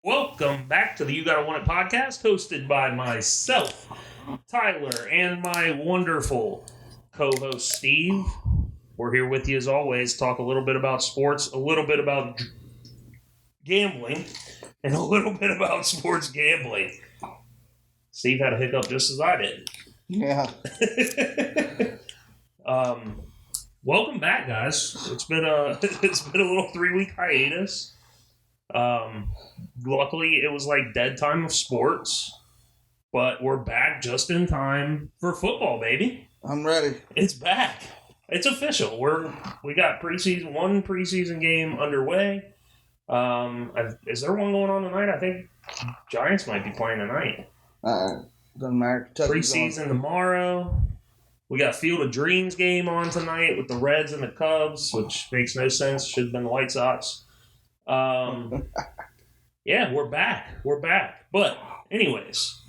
Welcome back to the You Gotta Want It podcast, hosted by myself, Tyler, and my wonderful co-host, Steve. We're here with you as always, talk a little bit about sports, a little bit about gambling, and a little bit about sports gambling. Steve had a hiccup just as I did. Yeah. Welcome back, guys. It's been a little 3-week hiatus. Luckily, it was like dead time of sports, but we're back just in time for football, baby. I'm ready. It's back. It's official. We got one preseason game underway. Is there one going on tonight? I think Giants might be playing tonight. Doesn't matter. Preseason tomorrow. We got Field of Dreams game on tonight with the Reds and the Cubs, which makes no sense. Should have been the White Sox. Yeah, we're back. But anyways,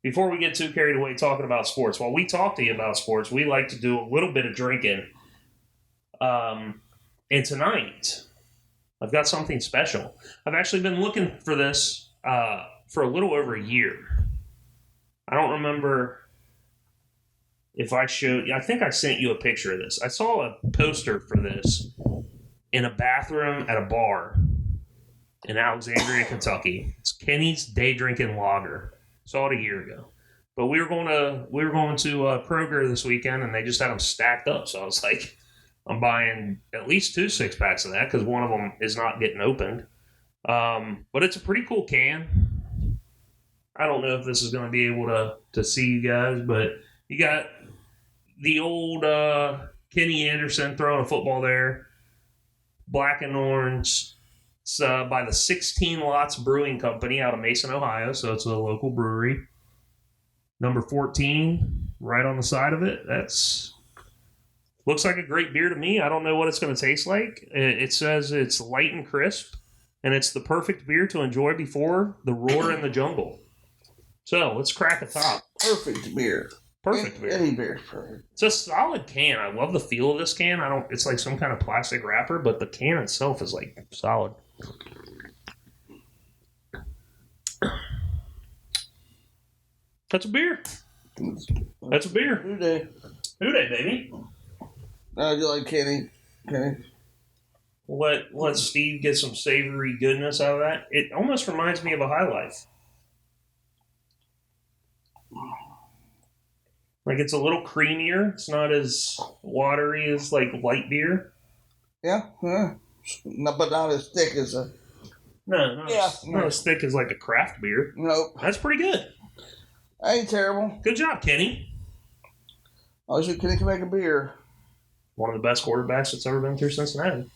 before we get too carried away talking about sports, while we talk to you about sports, we like to do a little bit of drinking. And tonight, I've got something special. I've actually been looking for this for a little over a year. I don't remember if I showed you. I think I sent you a picture of this. I saw a poster for this in a bathroom at a bar in Alexandria, Kentucky. It's Kenny's Day Drinking Lager. Saw it a year ago. But we were going to Kroger this weekend, and they just had them stacked up. So I was like, I'm buying at least 2 6-packs of that because one of them is not getting opened. But it's a pretty cool can. I don't know if this is going to be able to see you guys, but you got the old Kenny Anderson throwing a football there. Black and orange. It's by the 16 Lots Brewing Company out of Mason, Ohio, so it's a local brewery. Number 14, right on the side of it. Looks like a great beer to me. I don't know what it's going to taste like. It says it's light and crisp, and it's the perfect beer to enjoy before the roar in the jungle. So let's crack a top. Perfect beer. Perfect beer. Any beer is perfect. It's a solid can. I love the feel of this can. It's like some kind of plastic wrapper, but the can itself is like solid. That's a beer. That's a beer. Who day? Who day, baby? You like Kenny? Let Steve get some savory goodness out of that. It almost reminds me of a High Life. Like it's a little creamier. It's not as watery as like light beer. Yeah. No, but not as thick as a... Not as thick as like a craft beer. Nope. That's pretty good. Ain't terrible. Good job, Kenny. I wish Kenny could make a beer. One of the best quarterbacks that's ever been through Cincinnati.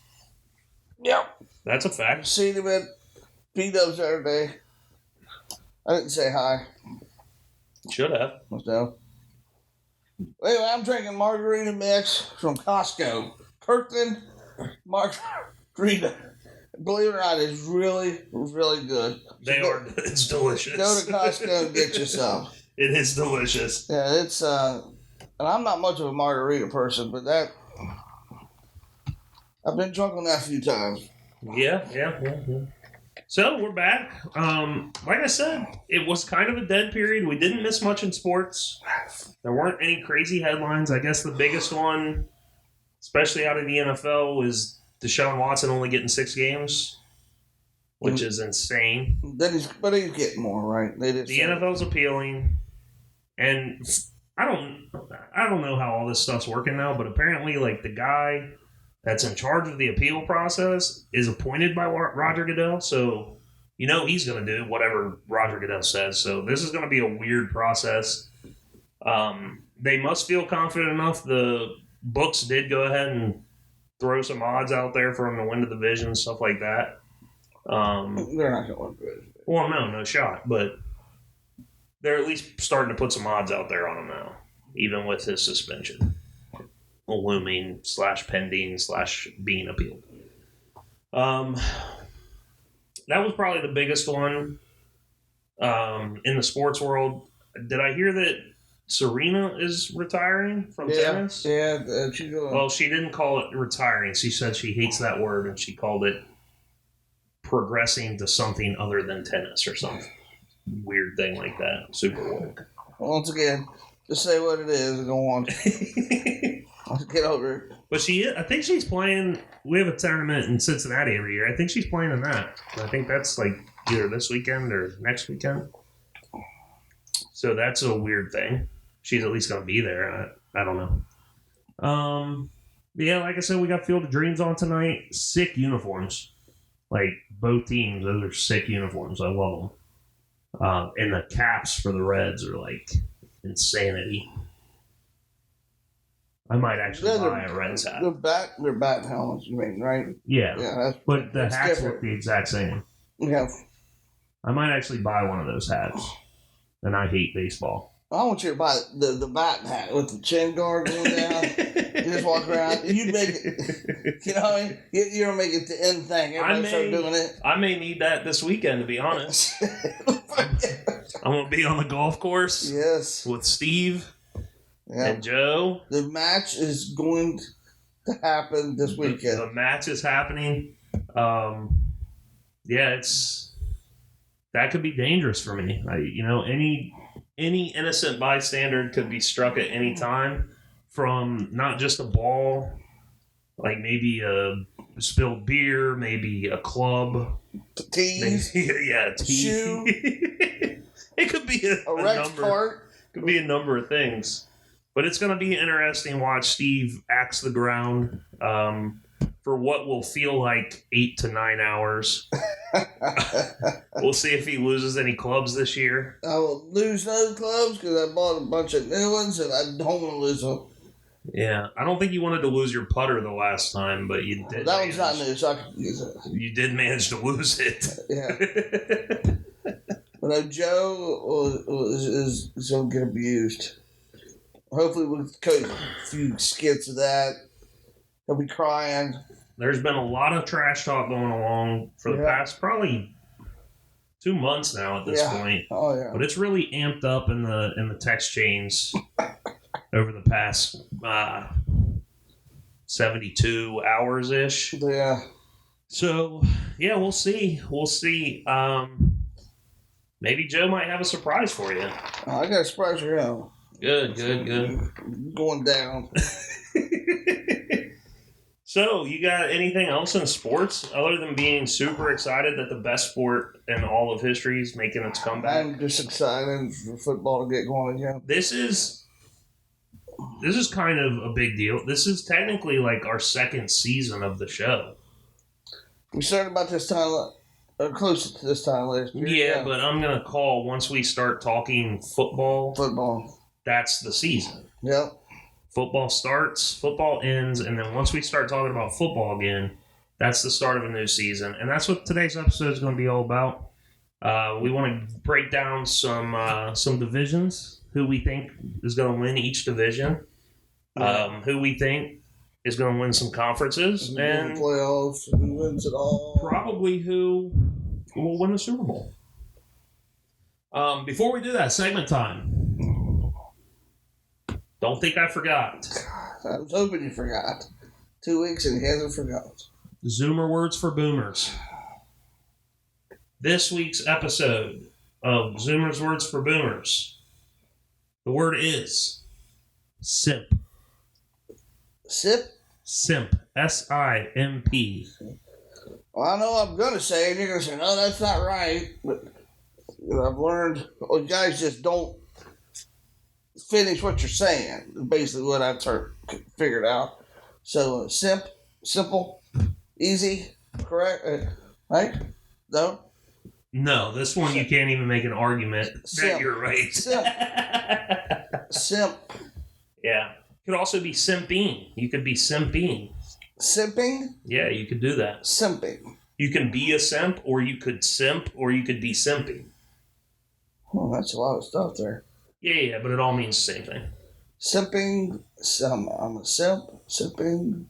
Yep. That's a fact. Seen him at P-Dubs the other day. I didn't say hi. Should have. No. Anyway, I'm drinking margarita mix from Costco. Kirkland margarita. Believe it or not, it's really, really good. It's delicious. Go to Costco and get you some. It is delicious. Yeah, it's, and I'm not much of a margarita person, but I've been drunk on that a few times. Yeah. So, we're back. Like I said, it was kind of a dead period. We didn't miss much in sports. There weren't any crazy headlines. I guess the biggest one, especially out of the NFL, was Deshaun Watson only getting 6 games, which is insane. But he's getting more, right? The NFL's appealing, and I don't know how all this stuff's working now, but apparently, like, the guy that's in charge of the appeal process is appointed by Roger Goodell, so he's going to do whatever Roger Goodell says. So this is going to be a weird process. They must feel confident enough. The books did go ahead and throw some odds out there for him to win the division, stuff like that. They're not going to win the division. Well, no shot, but they're at least starting to put some odds out there on him now, even with his suspension. Looming / pending / being appealed. That was probably the biggest one in the sports world. Did I hear that Serena is retiring from tennis? Yeah. Well, she didn't call it retiring. She said she hates that word, and she called it progressing to something other than tennis or some weird thing like that. Superbowl. Once again, just say what it is and go on. Let's get over it. But I think she's playing. We have a tournament in Cincinnati every year. I think she's playing in that. I think that's like either this weekend or next weekend. So that's a weird thing. She's at least going to be there. I don't know. Yeah, like I said, we got Field of Dreams on tonight. Sick uniforms. Like, both teams, those are sick uniforms. I love them. And the caps for the Reds are, like, insanity. I might actually buy a Reds hat. They're bat helmets, you mean, right? Yeah. But the hats different. Look the exact same. Yeah. I might actually buy one of those hats. And I hate baseball. I want you to buy the bat hat with the chin guard going down. You just walk around. You make it. You know what I mean? You don't make it the end thing. Everybody start doing it. I may need that this weekend, to be honest. I'm going to be on the golf course. Yes. With Steve and Joe. The match is going to happen this weekend. The match is happening. Yeah, that could be dangerous for me. Any innocent bystander could be struck at any time from not just a ball, like maybe a spilled beer, maybe a club. Tease. Yeah, tease. Shoe. It could be a wrecked cart. Could be a number of things. But it's going to be interesting to watch Steve axe the ground for what will feel like 8 to 9 hours. We'll see if he loses any clubs this year. I will lose those clubs because I bought a bunch of new ones and I don't want to lose them. Yeah, I don't think you wanted to lose your putter the last time, but you did. That one's not new, so I can use it. You did manage to lose it. Yeah. But Joe is going to get abused. Hopefully we'll coach a few skits of that. He'll be crying. There's been a lot of trash talk going along for the past probably 2 months now at this point. Oh yeah. But it's really amped up in the text chains over the past 72 hours ish. Yeah. So yeah, we'll see. Maybe Joe might have a surprise for you. I got a surprise for you. Good. Going down. So, you got anything else in sports other than being super excited that the best sport in all of history is making its comeback? I'm just excited for football to get going again. This is kind of a big deal. This is technically like our second season of the show. We started about this time, close to this time last year. Yeah, but I'm going to call once we start talking football. That's the season. Yep. Football starts, football ends, and then once we start talking about football again, that's the start of a new season. And that's what today's episode is going to be all about. We want to break down some divisions, who we think is going to win each division, who we think is going to win some conferences, and playoffs, who wins it all. Probably who will win the Super Bowl. Before we do that, segment time. Don't think I forgot. I was hoping you forgot. 2 weeks and he hasn't forgot. Zoomer words for boomers. This week's episode of Zoomer's Words for Boomers. The word is simp. Sip? Simp. S-I-M-P. Well, I know I'm going to say it. You're going to say, no, that's not right. But I've learned, you guys just don't finish what you're saying. Basically what I've figured out. So, simple, easy, correct, right? No? No, this one you can't even make an argument that you're right. Simp. Yeah. Could also be simping. You could be simping. Simping? Yeah, you could do that. Simping. You can be a simp, or you could simp, or you could be simping. Oh, that's a lot of stuff there. Yeah, but it all means the same thing. Simping. I'm a simp. Simping.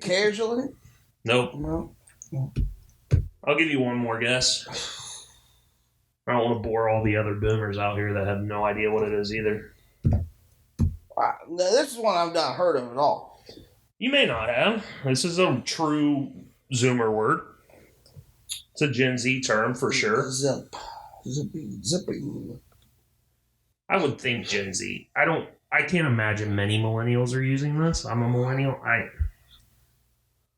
Casually? Nope. No. I'll give you one more guess. I don't want to bore all the other boomers out here that have no idea what it is either. No, this is one I've not heard of at all. You may not have. This is a true Zoomer word. It's a Gen Z term for sure. Zipping. I would think Gen Z. I can't imagine many millennials are using this. I'm a millennial.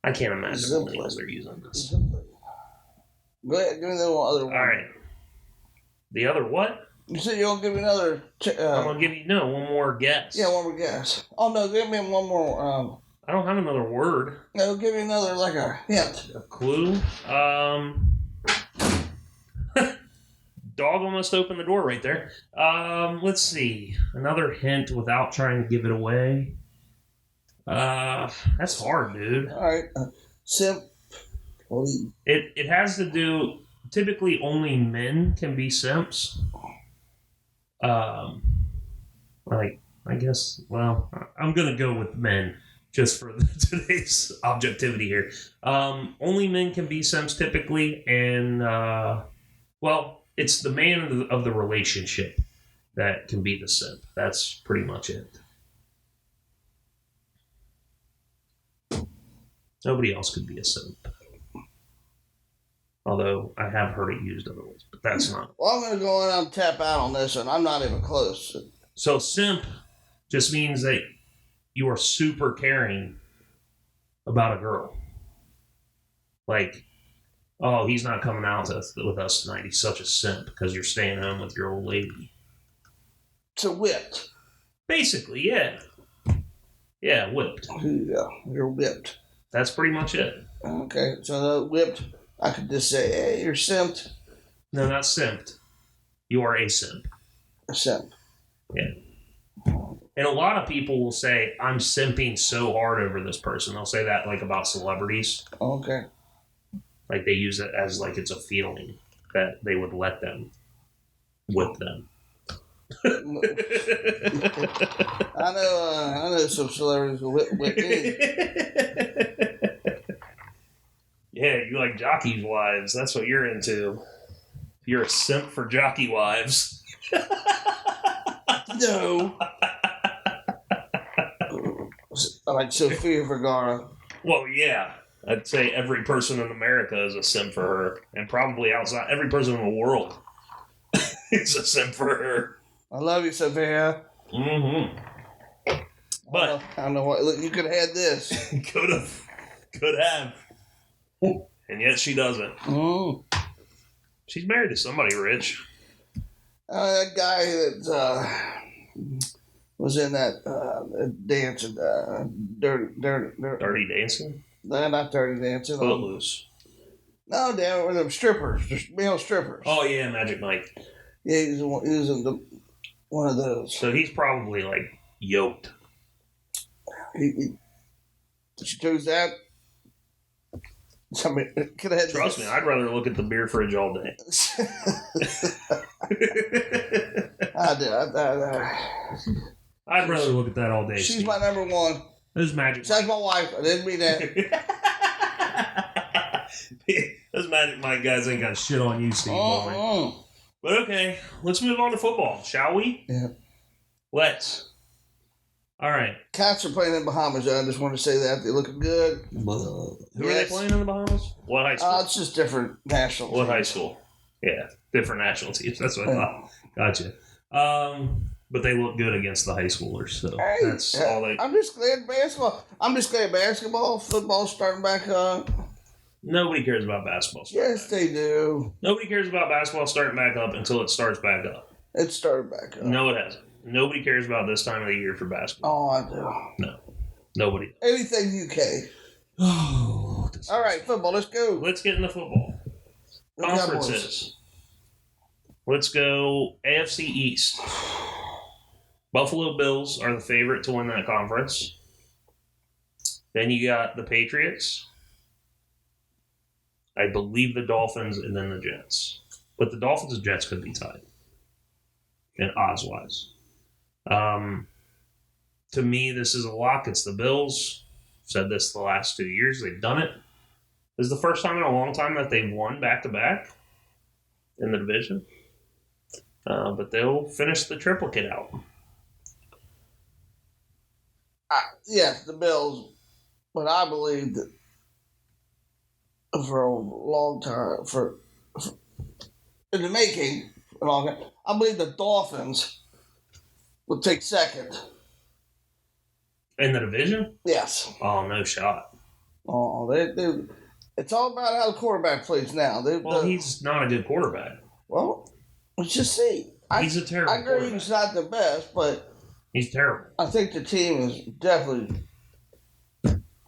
I can't imagine millennials are using this. Go ahead, give me the other one. All right. The other what? You said you're going to give me another... I'm going to give you, one more guess. Yeah, one more guess. Oh, no, give me one more... I don't have another word. No, give me another, like a hint. A clue? Dog almost opened the door right there. Let's see. Another hint without trying to give it away. That's hard, dude. All right. Simp. It has to do... Typically, only men can be simps. I guess... Well, I'm going to go with men just for today's objectivity here. Only men can be simps typically, and, it's the man of the relationship that can be the simp. That's pretty much it. Nobody else could be a simp. Although I have heard it used other ways, but that's not. Well, I'm going to go in and tap out on this one. I'm not even close. So simp just means that you are super caring about a girl. Like, oh, he's not coming out with us tonight. He's such a simp because you're staying home with your old lady. So whipped. Basically, yeah. Yeah, whipped. Yeah, you're whipped. That's pretty much it. Okay, so whipped, I could just say, hey, you're simped. No, not simped. You are a simp. A simp. Yeah. And a lot of people will say, I'm simping so hard over this person. They'll say that like about celebrities. Okay. Like they use it as like it's a feeling that they would let them whip them. I know some celebrities who whip me. Yeah, you like jockey's wives. That's what you're into. You're a simp for jockey wives. No. I like Sofia Vergara. Well, yeah. I'd say every person in America is a simp for her. And probably outside, every person in the world is a simp for her. I love you, Sophia. Mm-hmm. But I don't know what. Look, you could have had this. Could have. And yet she doesn't. Mm. She's married to somebody rich. That guy that was in that dancing, Dirty Dancing? No, not Dirty Dancing. Footloose. No, damn, with them strippers, just male strippers. Oh yeah, Magic Mike. Yeah, he was in one of those. So he's probably like yoked. She chose that. I mean, could have had. Trust me, I'd rather look at the beer fridge all day. I do. I'd rather look at that all day. She's Steve. my number one. Those Magic. Besides my wife, I didn't mean that. Those Magic Mike guys ain't got shit on you, Steve. But okay, let's move on to football, shall we? Yeah. Let's. All right. Cats are playing in Bahamas. I just want to say that they're looking good. Who are they playing in the Bahamas? What high school? It's just different national. What high school? Yeah, different national teams. That's what I thought. Gotcha. But they look good against the high schoolers, so that's all they. I'm just glad basketball, football's starting back up. Nobody cares about basketball. Yes, they do. Nobody cares about basketball starting back up until it starts back up. It started back up. No, it hasn't. Nobody cares about this time of the year for basketball. Oh, I do. No, nobody. Anything UK. Oh, all right, football. Let's go. Let's get into football. Conferences. Let's go AFC East. Buffalo Bills are the favorite to win that conference. Then you got the Patriots. I believe the Dolphins, and then the Jets. But the Dolphins and Jets could be tied. And odds-wise. To me, this is a lock. It's the Bills. I've said this the last 2 years. They've done it. This is the first time in a long time that they've won back-to-back in the division. But they'll finish the triplicate out. Yes, the Bills. But I believe that for a long time, for in the making, a long time. I believe the Dolphins would take second. In the division? Yes. Oh, no shot. Oh, it's all about how the quarterback plays now. He's not a good quarterback. Well, let's just see. He's a terrible I agree quarterback. he's not the best, but he's terrible. I think the team has definitely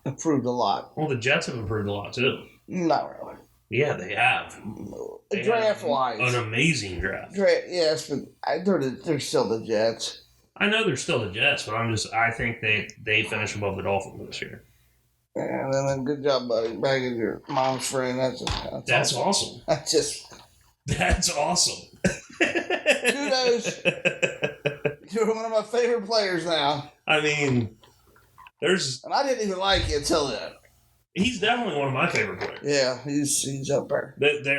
improved a lot. Well, the Jets have improved a lot, too. Not really. Yeah, they have. Draft-wise. An amazing draft. Yes, but they're still the Jets. I know they're still the Jets, but I think they finish above the Dolphins this year. And then good job, buddy, bagging your mom's friend. That's awesome. That's awesome. Kudos. You're one of my favorite players now. I mean, and I didn't even like you until then. He's definitely one of my favorite players. Yeah, he's up there.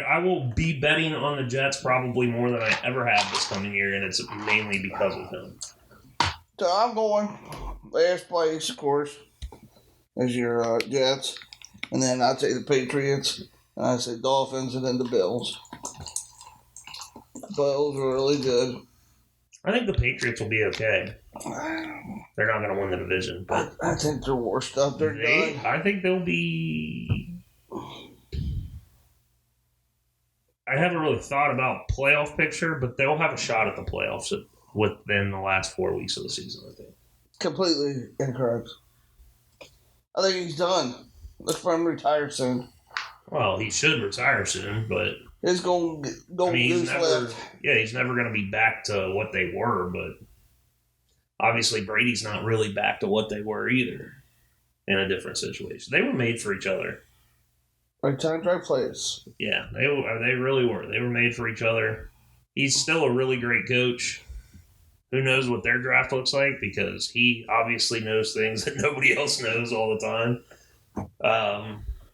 I will be betting on the Jets probably more than I ever have this coming year, and it's mainly because of him. So I'm going last place, of course, as your Jets, and then I'd say the Patriots, and I'd say Dolphins, and then the Bills. Bills are really good. I think the Patriots will be okay. They're not going to win the division, but I think they're worst up. They're done. I think they'll be. I haven't really thought about playoff picture, but they'll have a shot at the playoffs within the last 4 weeks of the season, I think. Completely incorrect. I think he's done. Look for him to retire soon. Well, he should retire soon, but he's going he's never going to be back to what they were, but obviously Brady's not really back to what they were either in a different situation. They were made for each other. Right time, right place. Yeah, they really were. They were made for each other. He's still a really great coach. Who knows what their draft looks like, because he obviously knows things that nobody else knows all the time.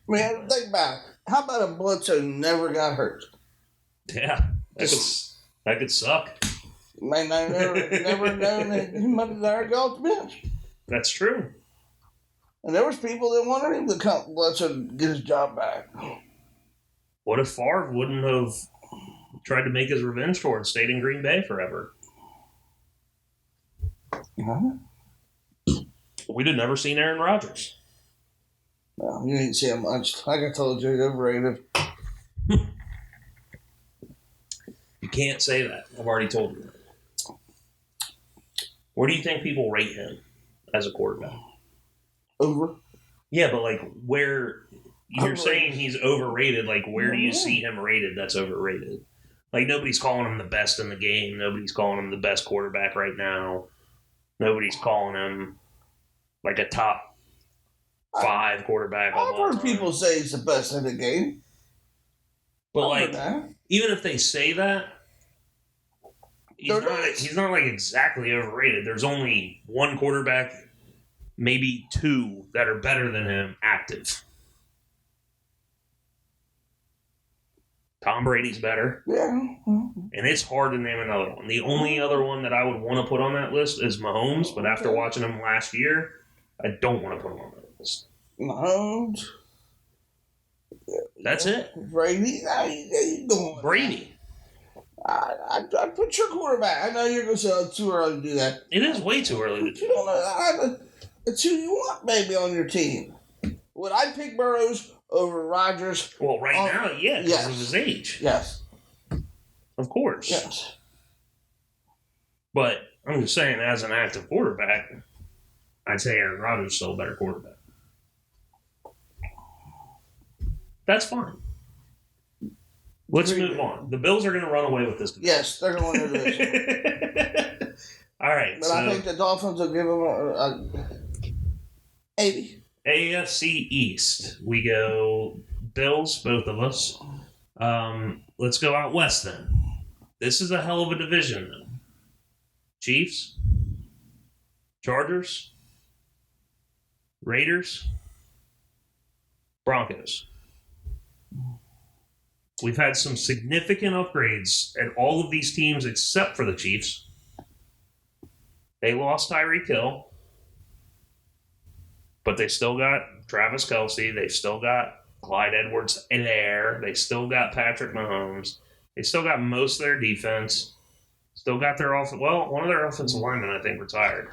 Man, think about it. How about a Bledsoe who never got hurt? Yeah, that could suck. Man, I never known that he might have never got off the bench. That's true. And there was people that wanted him to come Bledsoe to get his job back. What if Favre wouldn't have tried to make his revenge tour and stayed in Green Bay forever? We'd have never seen Aaron Rodgers. No, you didn't see him much. Like I told you, he's overrated. You can't say that. I've already told you that. Where do you think people rate him as a quarterback? Over. Yeah, but where you're saying he's overrated, where do you see him rated that's overrated? Nobody's calling him the best in the game. Nobody's calling him the best quarterback right now. Nobody's calling him a top 5 quarterback. I've heard people say he's the best in the game. But even if they say that, he's not exactly overrated. There's only one quarterback, maybe 2 that are better than him active. Tom Brady's better. Yeah. And it's hard to name another one. The only other one that I would want to put on that list is Mahomes, but after watching him last year, I don't want to put him on that list. Mahomes. That's it. Brady. How you doing? Brady. I put your quarterback. I know you're going to say it's too early to do that. It is way too early to do that. You don't know. It's who you want, baby, on your team. Would I pick Burrows over Rodgers? Well, now, yeah, because of his age. Yes. Of course. Yes. But I'm just saying, as an active quarterback, I'd say Aaron Rodgers is still a better quarterback. That's fine. Let's move on. The Bills are going to run away with this division. Yes, they're going to win the division. All right. But I think the Dolphins will give them a 80. AFC East. We go Bills, both of us. Let's go out west then. This is a hell of a division, though. Chiefs, Chargers, Raiders, Broncos. We've had some significant upgrades at all of these teams except for the Chiefs. They lost Tyreek Hill, but they still got Travis Kelce. They've still got Clyde Edwards-Helaire. They still got Patrick Mahomes. They still got most of their defense. Still got their one of their offensive linemen, I think, retired.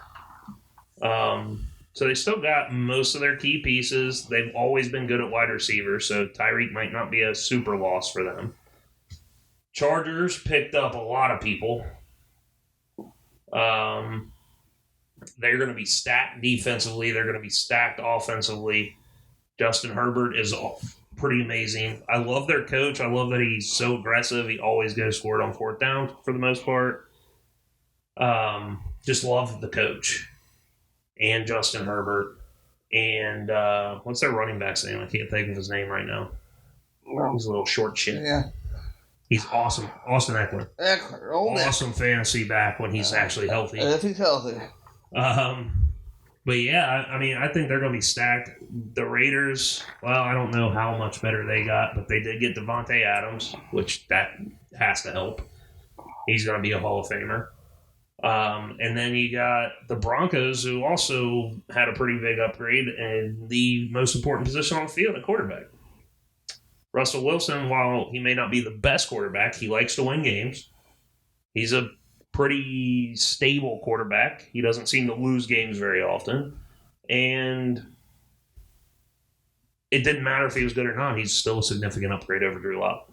So they still got most of their key pieces. They've always been good at wide receivers, so Tyreek might not be a super loss for them. Chargers picked up a lot of people. They're going to be stacked defensively. They're going to be stacked offensively. Justin Herbert is pretty amazing. I love their coach. I love that he's so aggressive. He always goes for it on fourth down for the most part. Just love the coach and Justin Herbert. And what's their running back's name? I can't think of his name right now. He's a little short shit. Yeah. He's awesome. Austin Eckler. Awesome fantasy back when he's actually healthy. If he's healthy. But yeah, I mean, I think they're going to be stacked. The Raiders, well, I don't know how much better they got, but they did get Devontae Adams, which that has to help. He's going to be a Hall of Famer. And then you got the Broncos, who also had a pretty big upgrade and the most important position on the field, a quarterback. Russell Wilson, while he may not be the best quarterback, he likes to win games. He's a pretty stable quarterback. He doesn't seem to lose games very often. And it didn't matter if he was good or not. He's still a significant upgrade over Drew Lock.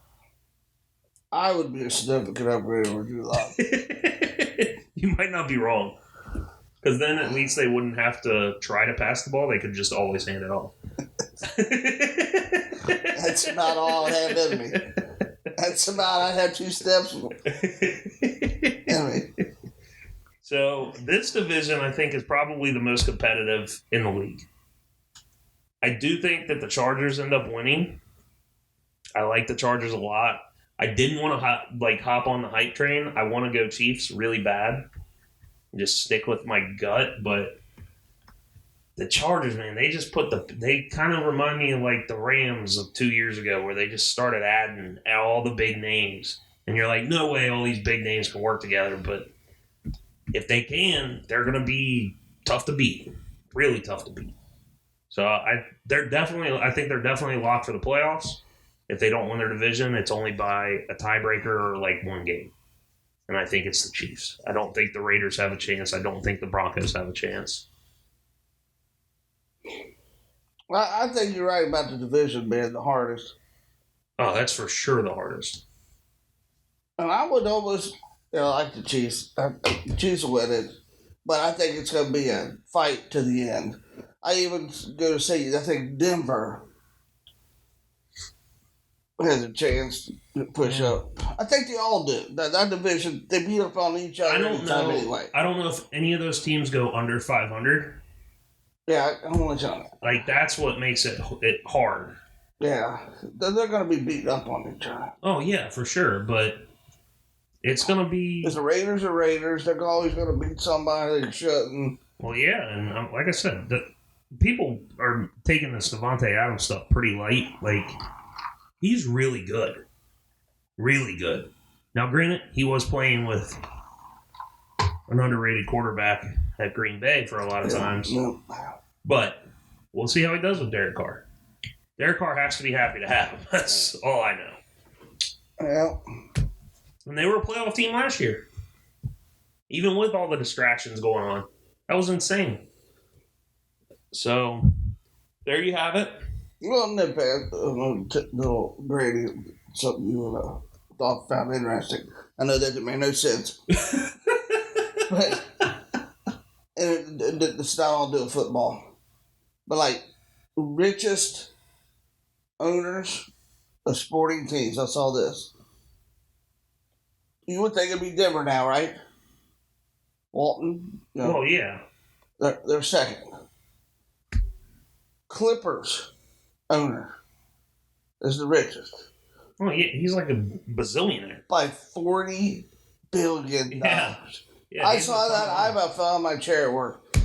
I would be a significant upgrade over Drew Lock. You might not be wrong. Because then at least they wouldn't have to try to pass the ball. They could just always hand it off. That's about all I have in me. That's about, I have 2 steps. So this division, I think, is probably the most competitive in the league. I do think that the Chargers end up winning. I like the Chargers a lot. I didn't want to hop on the hype train. I want to go Chiefs really bad. Just stick with my gut, but the Chargers, man, they kind of remind me of like the Rams of 2 years ago, where they just started adding all the big names. And you're like, no way all these big names can work together. But if they can, they're going to be tough to beat. Really tough to beat. So I think they're definitely locked for the playoffs. If they don't win their division, it's only by a tiebreaker or like one game. And I think it's the Chiefs. I don't think the Raiders have a chance. I don't think the Broncos have a chance. Well, I think you're right about the division being the hardest. Oh, that's for sure the hardest. And I would almost, like the Chiefs. The Chiefs will win it. But I think it's going to be a fight to the end. I even go to say, I think Denver has a chance to push up. I think they all do. That division, they beat up on each other anyway. I don't know if any of those teams go under 500. Yeah, I'm only telling you. Like, that's what makes it hard. Yeah. They're going to be beaten up on each other. Oh, yeah, for sure. But it's going to be... Because the Raiders are Raiders. They're always going to beat somebody they shouldn't. Well, yeah. And like I said, people are taking this Devontae Adams stuff pretty light. Like... He's really good. Really good. Now, granted, he was playing with an underrated quarterback at Green Bay for a lot of times. Yeah. But we'll see how he does with Derek Carr. Derek Carr has to be happy to have him. That's all I know. Yeah. And they were a playoff team last year. Even with all the distractions going on. That was insane. So, there you have it. Well, nitpick, little Brady, something you found interesting. I know that made no sense. But the style of doing football. But, like, richest owners of sporting teams, I saw this. You would think it'd be Denver now, right? Walton? Oh, yeah. They're second. Clippers owner is the richest. Oh, yeah, he's like a bazillionaire. By $40 billion. Yeah, I saw that. I about fell on my chair at work.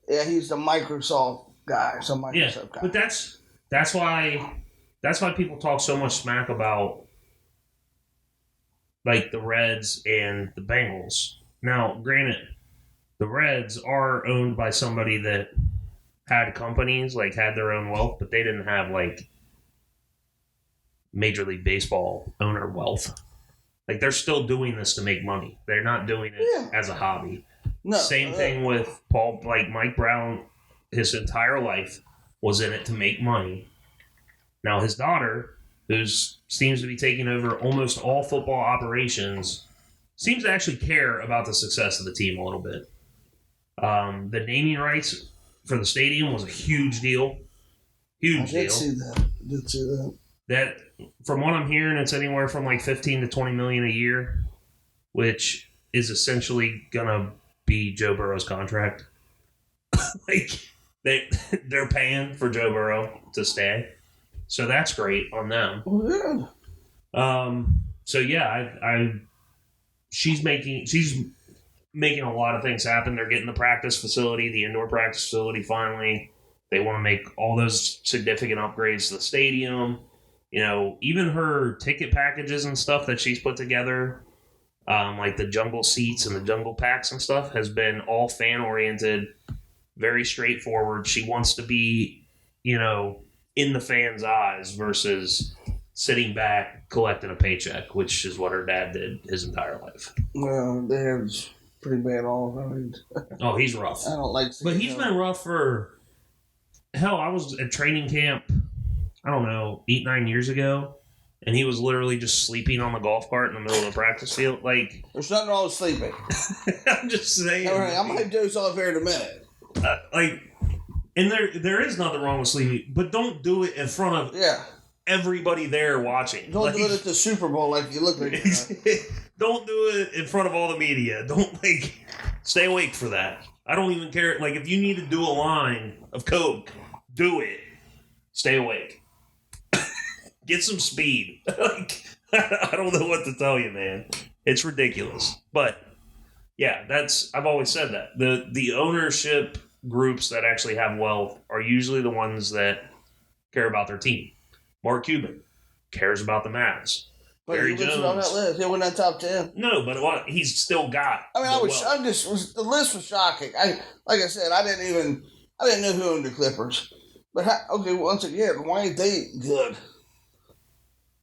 Yeah, he's the Microsoft guy. Some Microsoft guy. But that's why people talk so much smack about like the Reds and the Bengals. Now, granted, the Reds are owned by somebody that had companies, like had their own wealth, but they didn't have like Major League Baseball owner wealth. Like, they're still doing this to make money. They're not doing it as a hobby. No. Same thing with Paul, like Mike Brown, his entire life was in it to make money. Now his daughter, who seems to be taking over almost all football operations, seems to actually care about the success of the team a little bit. The naming rights for the stadium was a huge deal. Huge deal. I did see that. That, from what I'm hearing, it's anywhere from like $15 to $20 million a year, which is essentially gonna be Joe Burrow's contract. Like, they're paying for Joe Burrow to stay, so that's great on them. Oh, yeah. So yeah, she's making a lot of things happen. They're getting the practice facility, the indoor practice facility. Finally, they want to make all those significant upgrades to the stadium. You know, even her ticket packages and stuff that she's put together, like the jungle seats and the jungle packs and stuff, has been all fan oriented, very straightforward. She wants to be, you know, in the fans' eyes versus sitting back collecting a paycheck, which is what her dad did his entire life. Well, Dad's pretty bad all around. Oh, he's rough. I don't like seeing But he's been rough for... Hell, I was at training camp, I don't know, 8-9 years ago, and he was literally just sleeping on the golf cart in the middle of the practice field. Like, there's nothing wrong with sleeping. I'm just saying. All right, I might doze off here in a minute. And there is nothing wrong with sleeping, but don't do it in front of everybody there watching. Don't do it at the Super Bowl like you look like you. Don't do it in front of all the media. Don't, stay awake for that. I don't even care. Like, if you need to do a line of coke, do it. Stay awake. Get some speed. I don't know what to tell you, man. It's ridiculous. But yeah, I've always said that. The ownership groups that actually have wealth are usually the ones that care about their team. Mark Cuban cares about the Mavs. But Barry he wasn't Jones. on that list. He wasn't in that top 10. No, but he's still got. I mean, the list was shocking. Like I said, I didn't know who owned the Clippers. But once again, why ain't they good?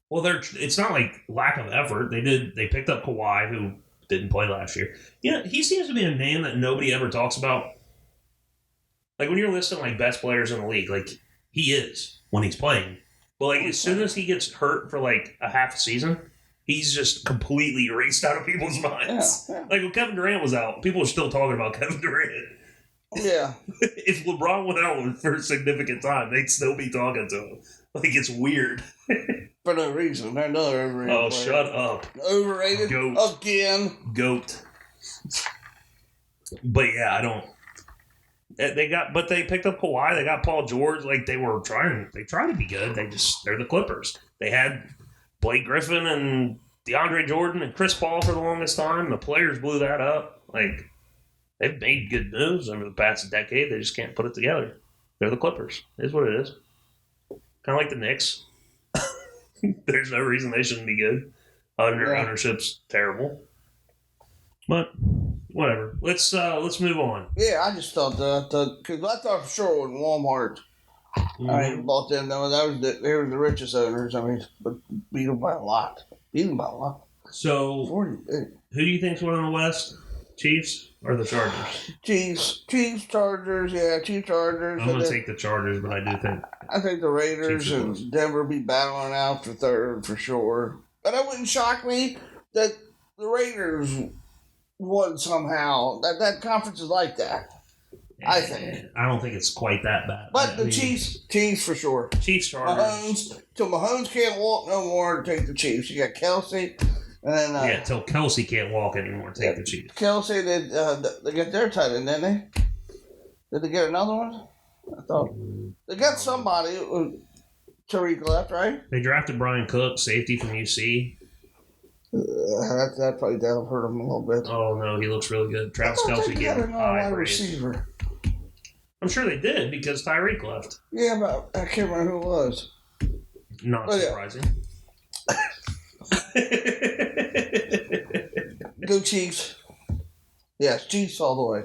Well, it's not like lack of effort. They picked up Kawhi, who didn't play last year. You know, he seems to be a name that nobody ever talks about. Like, when you're listing best players in the league, he is when he's playing. But as soon as he gets hurt for a half a season, he's just completely erased out of people's minds. Yeah. Like when Kevin Durant was out, people are still talking about Kevin Durant. Yeah. If LeBron went out for a significant time, they'd still be talking to him. It's weird. For no reason. They're another overrated Oh, player. shut up. Overrated? Goat. Again. Goat. But yeah, I don't. But they picked up Kawhi. They got Paul George. They tried to be good. They're the Clippers. They had Blake Griffin and DeAndre Jordan and Chris Paul for the longest time. The players blew that up. They've made good moves over the past decade. They just can't put it together. They're the Clippers. It is what it is. Kind of like the Knicks. There's no reason they shouldn't be good. Ownership's terrible. But whatever. Let's move on. Yeah, I just thought that because I thought for sure when Walmart, bought them. They were the richest owners. But beat them by a lot. So, 40. Who do you think's winning the West? Chiefs or the Chargers? Chiefs, Chargers. Yeah, Chiefs, Chargers. I'm gonna take the Chargers, but I do think I think the Raiders and Denver be battling out for third for sure. But it wouldn't shock me that the Raiders won somehow. That conference is like that. I think. I don't think it's quite that bad. But Chiefs for sure. Chiefs, Chargers. Till Mahomes can't walk no more, take the Chiefs. You got Kelsey. And then, till Kelsey can't walk anymore, take the Chiefs. Kelsey, they got their tight end, didn't they? Did they get another one? I thought they got somebody. Tariq left, right? They drafted Brian Cook, safety from UC. That probably that'll hurt him a little bit. Oh no, he looks really good. Travis Kelsey gave him high praise. Receiver. I'm sure they did because Tyreek left. Yeah, but I can't remember who it was. Not surprising. Go Chiefs. Yes, Chiefs all the way.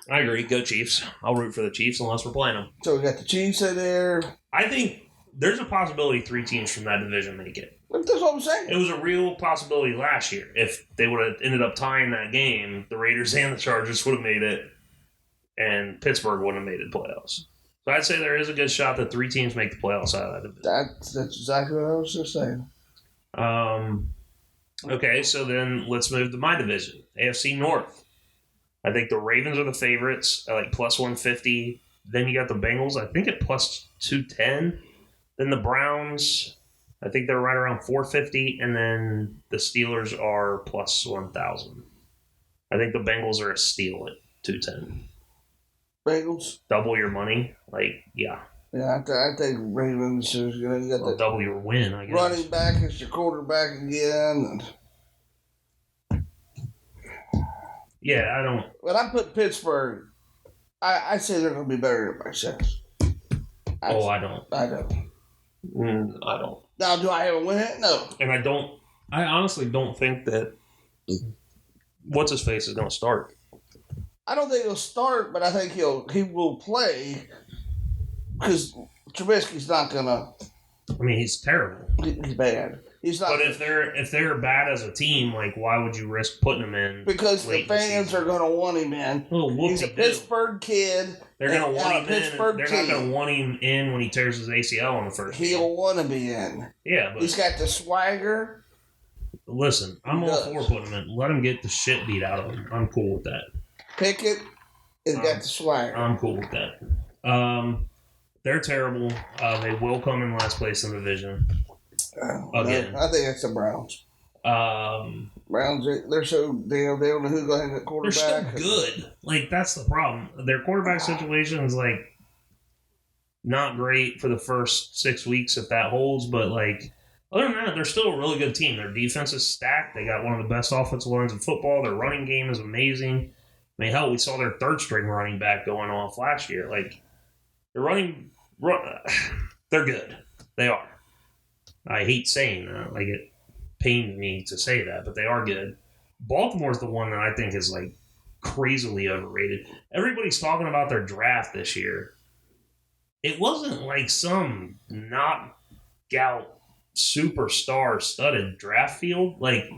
I agree. Go Chiefs. I'll root for the Chiefs unless we're playing them. So we got the Chiefs in there. I think there's a possibility 3 teams from that division make it. That's what I'm saying. It was a real possibility last year. If they would have ended up tying that game, the Raiders and the Chargers would have made it, and Pittsburgh wouldn't have made it playoffs. So I'd say there is a good shot that 3 teams make the playoffs out of that division. That's exactly what I was just saying. Okay, so then let's move to my division, AFC North. I think the Ravens are the favorites at like plus 150. Then you got the Bengals, I think at plus 210. Then the Browns, I think they're right around 450. And then the Steelers are plus 1,000. I think the Bengals are a steal at 210. Bengals? Double your money? Like, yeah. Yeah, I think Ravens is going to get the double your win, I guess. Running back is your quarterback again. Yeah, I don't. When I put Pittsburgh, I say they're going to be better than myself. I don't. I don't. I don't. Now, do I have a win? No. And I honestly don't think that what's-his-face is going to start. I don't think he'll start, but I think he will play because Trubisky's not going to. I mean, he's terrible. He's bad. He's not. But if they're bad as a team, like, why would you risk putting him in? Because the fans are going to want him in. He's a Pittsburgh kid. They're going to want him in. They're not going to want him in when he tears his ACL on the first game. He'll want to be in. Yeah, but he's got the swagger. Listen, I'm all for putting him in. Let him get the shit beat out of him. I'm cool with that. Pickett has got the swagger. I'm cool with that. They're terrible. They will come in last place in the division. Again. I think that's the Browns. Browns, they're so they don't know who's going to hit quarterback. They're still good. Like, that's the problem. Their quarterback situation is, like, not great for the first 6 weeks if that holds, but, like, other than that, they're still a really good team. Their defense is stacked. They got one of the best offensive lines in football. Their running game is amazing. I mean, hell, we saw their third-string running back going off last year. Like, they're good. They are. I hate saying that. Like, it pains me to say that, but they are good. Baltimore's the one that I think is, like, crazily overrated. Everybody's talking about their draft this year. It wasn't like some knockout superstar studded draft field. Like,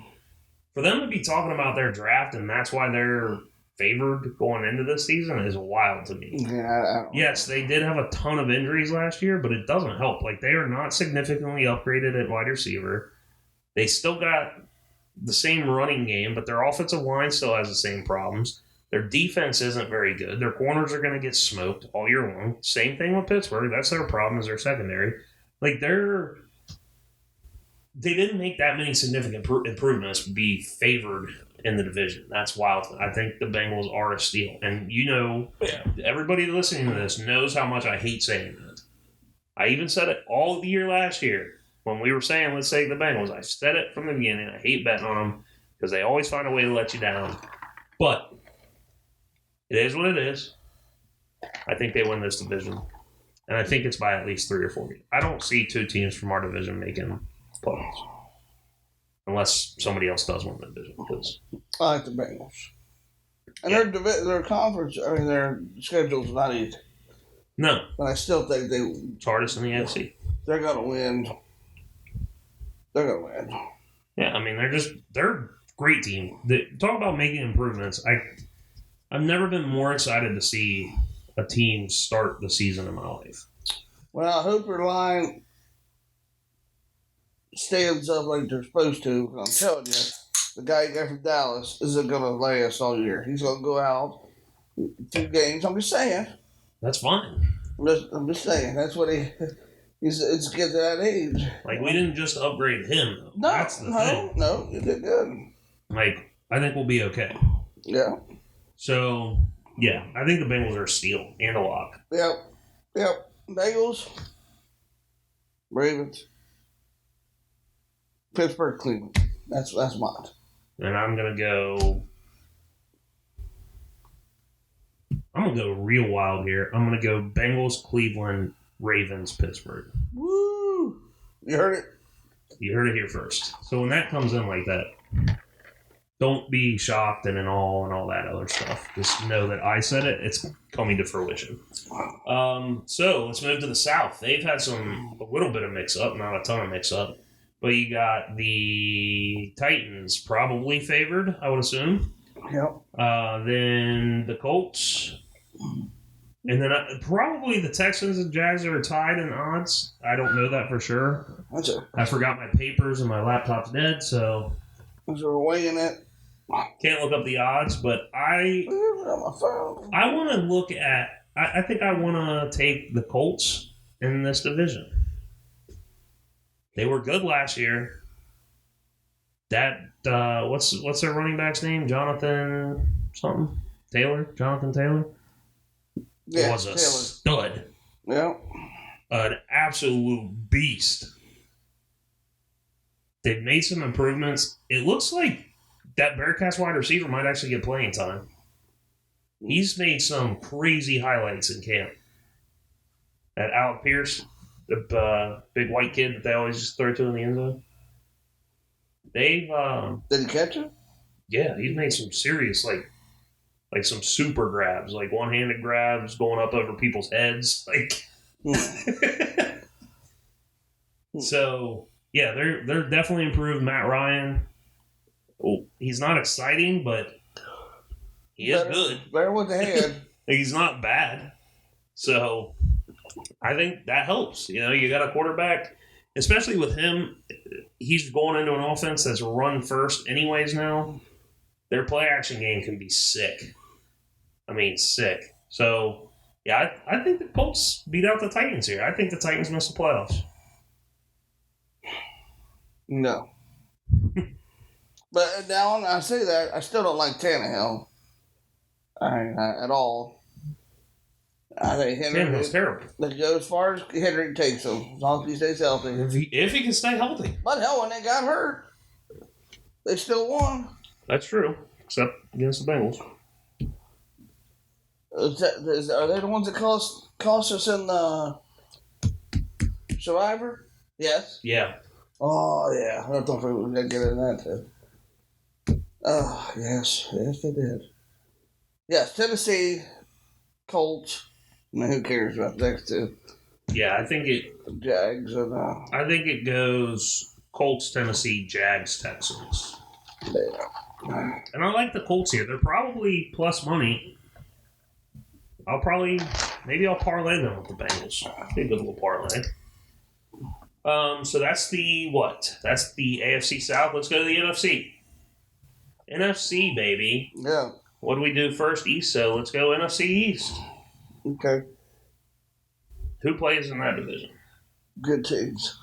for them to be talking about their draft and that's why they're favored going into this season is wild to me. Yeah, yes, they did have a ton of injuries last year, but it doesn't help. Like, they are not significantly upgraded at wide receiver. They still got the same running game, but their offensive line still has the same problems. Their defense isn't very good. Their corners are going to get smoked all year long. Same thing with Pittsburgh. That's their problem, is their secondary. Like, they didn't make that many significant improvements to be favored in the division. That's wild. I think the Bengals are a steal. And everybody listening to this knows how much I hate saying that. I even said it all of the year last year when we were saying, let's take the Bengals. I said it from the beginning. I hate betting on them because they always find a way to let you down. But it is what it is. I think they win this division. And I think it's by at least 3 or 4 games. I don't see 2 teams from our division making playoffs. Unless somebody else does win the division. I like the Bengals. And their conference, their schedule's not easy. No. But I still think it's hardest in the AFC. They're going to win. They're going to win. Yeah, I mean, they're a great team. Talk about making improvements. I've never been more excited to see a team start the season in my life. Well, I hope your line stands up like they're supposed to. I'm telling you, the guy you got from Dallas isn't going to last all year. He's going to go out 2 games. I'm just saying. That's fine. I'm just saying. That's what it's get to that age. Like, we didn't just upgrade him, though. That's the thing. No, you did good. Like, I think we'll be okay. Yeah. So, yeah, I think the Bengals are a steal and a lock. Yep. Bengals, Ravens, Pittsburgh, Cleveland. That's mine. And I'm gonna go real wild here. I'm gonna go Bengals, Cleveland, Ravens, Pittsburgh. Woo! You heard it. You heard it here first. So when that comes in like that, don't be shocked and all that other stuff. Just know that I said it. It's coming to fruition. So let's move to the South. They've had a little bit of mix-up, not a ton of mix-up. But you got the Titans probably favored, I would assume. Yep. Then the Colts. And then probably the Texans and Jags are tied in odds. I don't know that for sure. I forgot my papers and my laptop's dead, so we're weighing it. Can't look up the odds, but I want to look at. I think I want to take the Colts in this division. They were good last year. That what's their running back's name? Jonathan Taylor. Yeah, was a stud. Yeah. An absolute beast. They've made some improvements. It looks like that Bearcats wide receiver might actually get playing time. He's made some crazy highlights in camp. That Alec Pierce, the big white kid that they always just throw to in the end zone. Did he catch him? Yeah, he's made some serious like some super grabs, like one-handed grabs going up over people's heads. So yeah, they're definitely improved. Matt Ryan. Oh, he's not exciting, but he is good. Better with the head. He's not bad. So I think that helps. You got a quarterback, especially with him. He's going into an offense that's run first anyways now. Their play action game can be sick. I mean, sick. So, yeah, I think the Colts beat out the Titans here. I think the Titans miss the playoffs. No. But now when I say that, I still don't like Tannehill. At all. I think Tannehill's terrible. Let's go as far as Henry takes him, as long as he stays healthy. If he can stay healthy. But hell, when they got hurt, they still won. That's true, except against the Bengals. Are they the ones that cost us in the Survivor? Yes. Yeah. Oh yeah, I don't know if we're gonna get into that too. Oh yes, they did. Yes, Tennessee, Colts. I mean, who cares about the next two? Yeah, I think it. Jags and. I think it goes Colts, Tennessee, Jags, Texans. Yeah. And I like the Colts here. They're probably plus money. I'll parlay them with the Bengals. Be a good little parlay. So that's the what? That's the AFC South. Let's go to the NFC. NFC, baby. Yeah. What do we do first? East. So let's go NFC East. Okay. Who plays in that division? Good teams.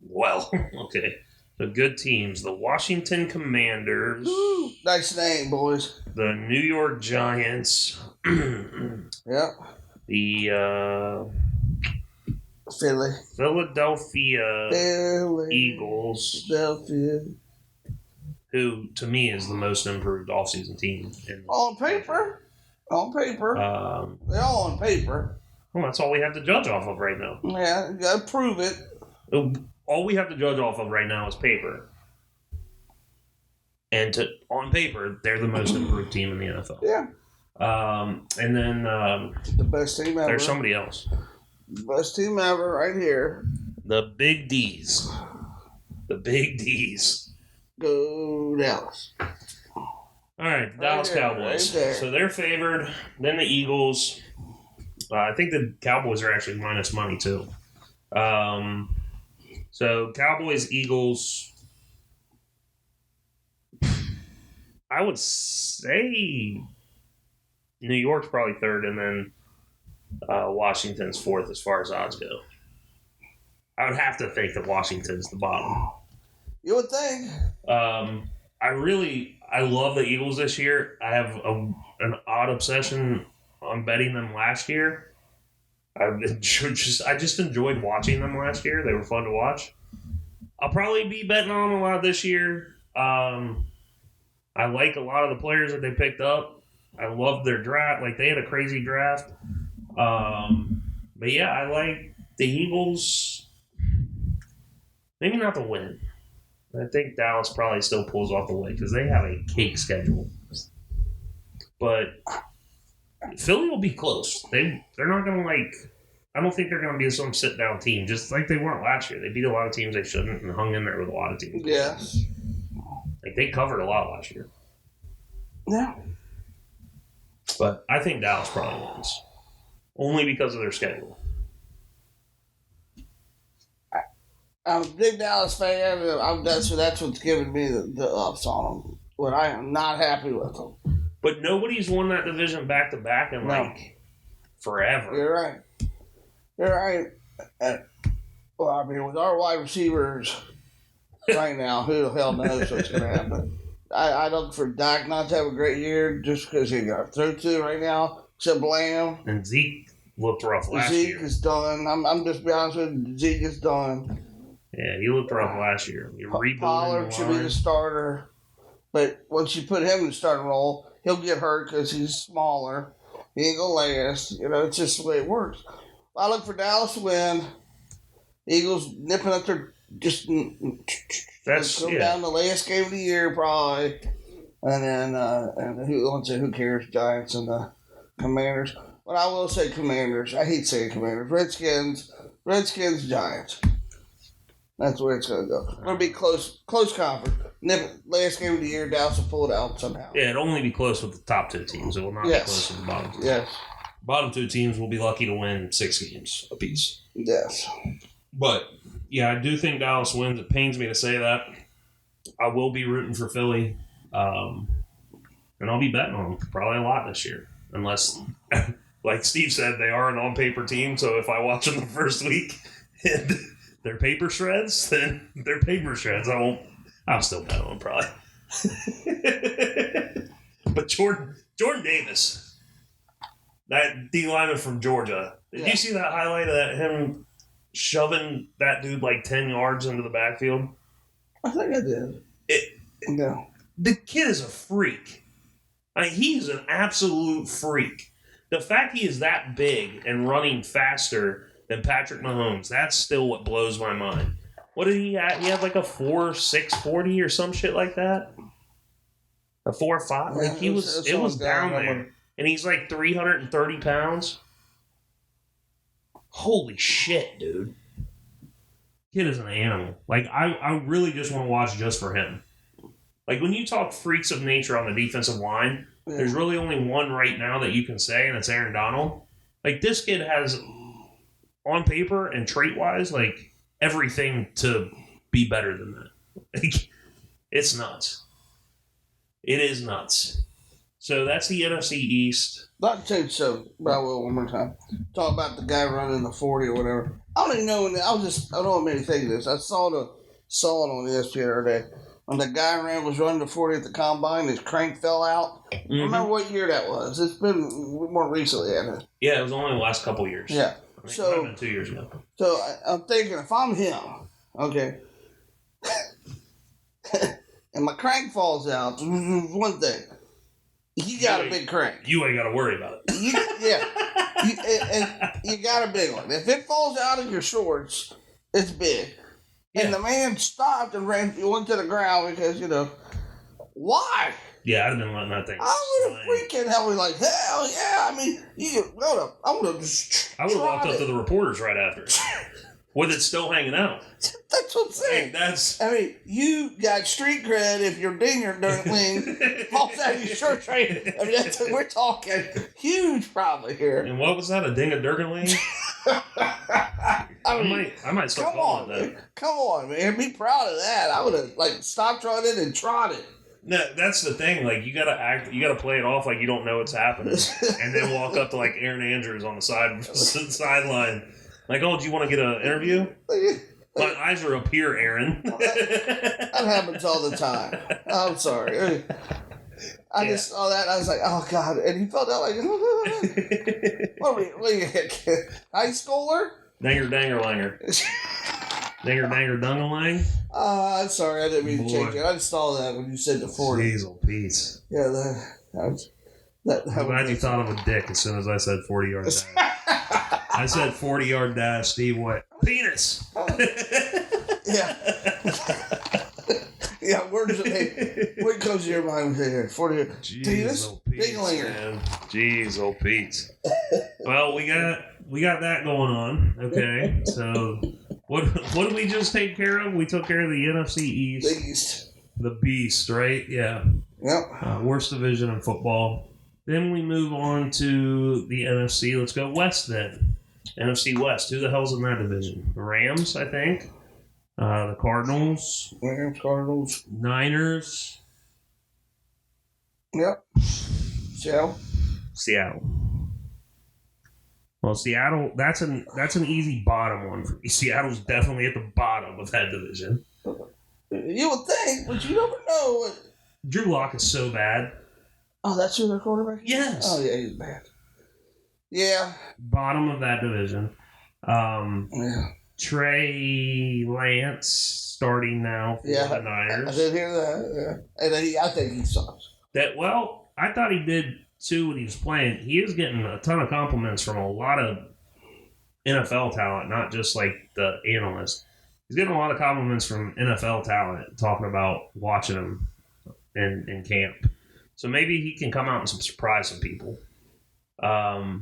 Well, okay. The good teams. The Washington Commanders. Ooh, nice name, boys. The New York Giants. Yeah. The Philadelphia Eagles. Philadelphia. Who, to me, is the most improved offseason team. On paper. They're all on paper. Well, that's all we have to judge off of right now. Yeah, you gotta prove it. All we have to judge off of right now is paper. And on paper, they're the most improved team in the NFL. Yeah. And then the best team ever. There's somebody else. Best team ever, right here. The Big D's. The Big D's. Go Dallas. All right, Dallas Cowboys. Right there. So they're favored. Then the Eagles. I think the Cowboys are actually minus money too. So Cowboys, Eagles. I would say New York's probably third, and then Washington's fourth as far as odds go. I would have to think that Washington's the bottom. You would think. I love the Eagles this year. I have an odd obsession on betting them last year. I just enjoyed watching them last year. They were fun to watch. I'll probably be betting on them a lot this year. I like a lot of the players that they picked up. I love their draft. Like, they had a crazy draft. But yeah, I like the Eagles. Maybe not to win. I think Dallas probably still pulls off the win because they have a cake schedule. But Philly will be close. They're not going to I don't think they're going to be some sit-down team, just like they weren't last year. They beat a lot of teams they shouldn't and hung in there with a lot of teams. Yes. They covered a lot last year. Yeah. But I think Dallas probably wins. Only because of their schedule. I'm a big Dallas fan. That's what's giving me the ups on them. But I am not happy with them. But nobody's won that division back-to-back in, forever. You're right. Well, I mean, with our wide receivers right now, who the hell knows what's going to happen? I look for Dak not to have a great year just because he got thrown to right now. Except Lamb. And Zeke looked rough last year. Zeke is done. I'm just be honest with you. Zeke is done. Yeah, he looked rough last year. Pollard should be the starter. But once you put him in the starting role, he'll get hurt because he's smaller. He ain't going to last. It's just the way it works. I look for Dallas to win. Eagles nipping up their just down the last game of the year probably, and then who cares? Giants and the Commanders. But I will say Commanders. I hate saying Commanders. Redskins, Giants. That's where it's going to go. It's going to be close conference. Last game of the year, Dallas will pull it out somehow. Yeah, it'll only be close with the top two teams. It will not be close with the bottom two. Yes. Bottom two teams will be lucky to win 6 games apiece. Yes. But, yeah, I do think Dallas wins. It pains me to say that. I will be rooting for Philly. And I'll be betting on them probably a lot this year. Unless, like Steve said, they are an on-paper team. So if I watch them the first week and they're paper shreds, then they're paper shreds. I'll still bet on them probably. But Jordan Davis, that D lineman from Georgia. Did you see that highlight of him shoving that dude 10 yards into the backfield? I think I did. No. The kid is a freak. He's an absolute freak. The fact he is that big and running faster than Patrick Mahomes, that's still what blows my mind. What did he have? He had a 4.6 40 or some shit like that? A 4.5? Yeah, it was down there. And he's 330 pounds. Holy shit, dude. Kid is an animal. I really just want to watch just for him. When you talk freaks of nature on the defensive line, there's really only one right now that you can say, and it's Aaron Donald. This kid has, on paper and trait-wise, everything to be better than that. It's nuts. It is nuts. So that's the NFC East. Not to change so, but I will one more time. Talk about the guy running the 40 or whatever. I don't even know I don't know what made me think of this. I saw it on ESPN the other day. When the guy was running the 40 at the combine, his crank fell out. Mm-hmm. I remember what year that was. It's been more recently, hasn't it? Yeah, it was only the last couple of years. Yeah. It might have been 2 years ago. So I'm thinking, if I'm him, okay, and my crank falls out, one thing. You got a big crank. You ain't got to worry about it. You got a big one. If it falls out of your shorts, it's big. Yeah. And the man stopped and went to the ground because, why? Yeah, I'd have been letting that thing I would have freaking hell yeah. I mean, I would have just I would have walked up to the reporters right after. With it still hanging out. That's what I'm saying. You got street cred if your dinger dingling falls out of your shirt. Right? We're talking huge probably here. And what was that? A ding-a-durgling? I might start calling it that. Come on, man. Be proud of that. I would have stopped running and trotted. No, that's the thing. You gotta play it off like you don't know what's happening, and then walk up to Aaron Andrews on the sideline. Oh, do you want to get an interview? My eyes are up here, Aaron. That happens all the time. I'm sorry. I just saw that and I was like, oh, God. And he felt out what are you, high schooler? Danger, danger, langer. Danger, danger, dungalang? I'm sorry. I didn't mean to change it. I just saw that when you said the 40. Diesel piece. Yeah, I'm glad you thought of a dick as soon as I said 40-yard dash. I said 40-yard dash, Steve, what? Penis! Yeah. Yeah, where does it? What comes to your mind here? Jeez, old Pete, man. Jeez, old Pete. Well, we got that going on. Okay, so what did we just take care of? We took care of the NFC East. The Beast, right? Yeah. Yep. Worst division in football. Then we move on to the NFC. Let's go West then. NFC West. Who the hell's in that division? The Rams, I think. The Cardinals. Rams, Cardinals. Niners. Yep. Seattle. Well, Seattle, that's an easy bottom one for me. Seattle's definitely at the bottom of that division. You would think, but you never know. Drew Lock is so bad. Oh, that's who their quarterback is? Yes. Oh, yeah, he's bad. Yeah. Bottom of that division. Yeah. Trey Lance starting now for the Niners. I did hear that. Yeah. And I think he sucks. I thought he did too when he was playing. He is getting a ton of compliments from a lot of NFL talent, not just like the analysts. He's getting a lot of compliments from NFL talent talking about watching him in camp. So maybe he can come out and surprise some people. I'll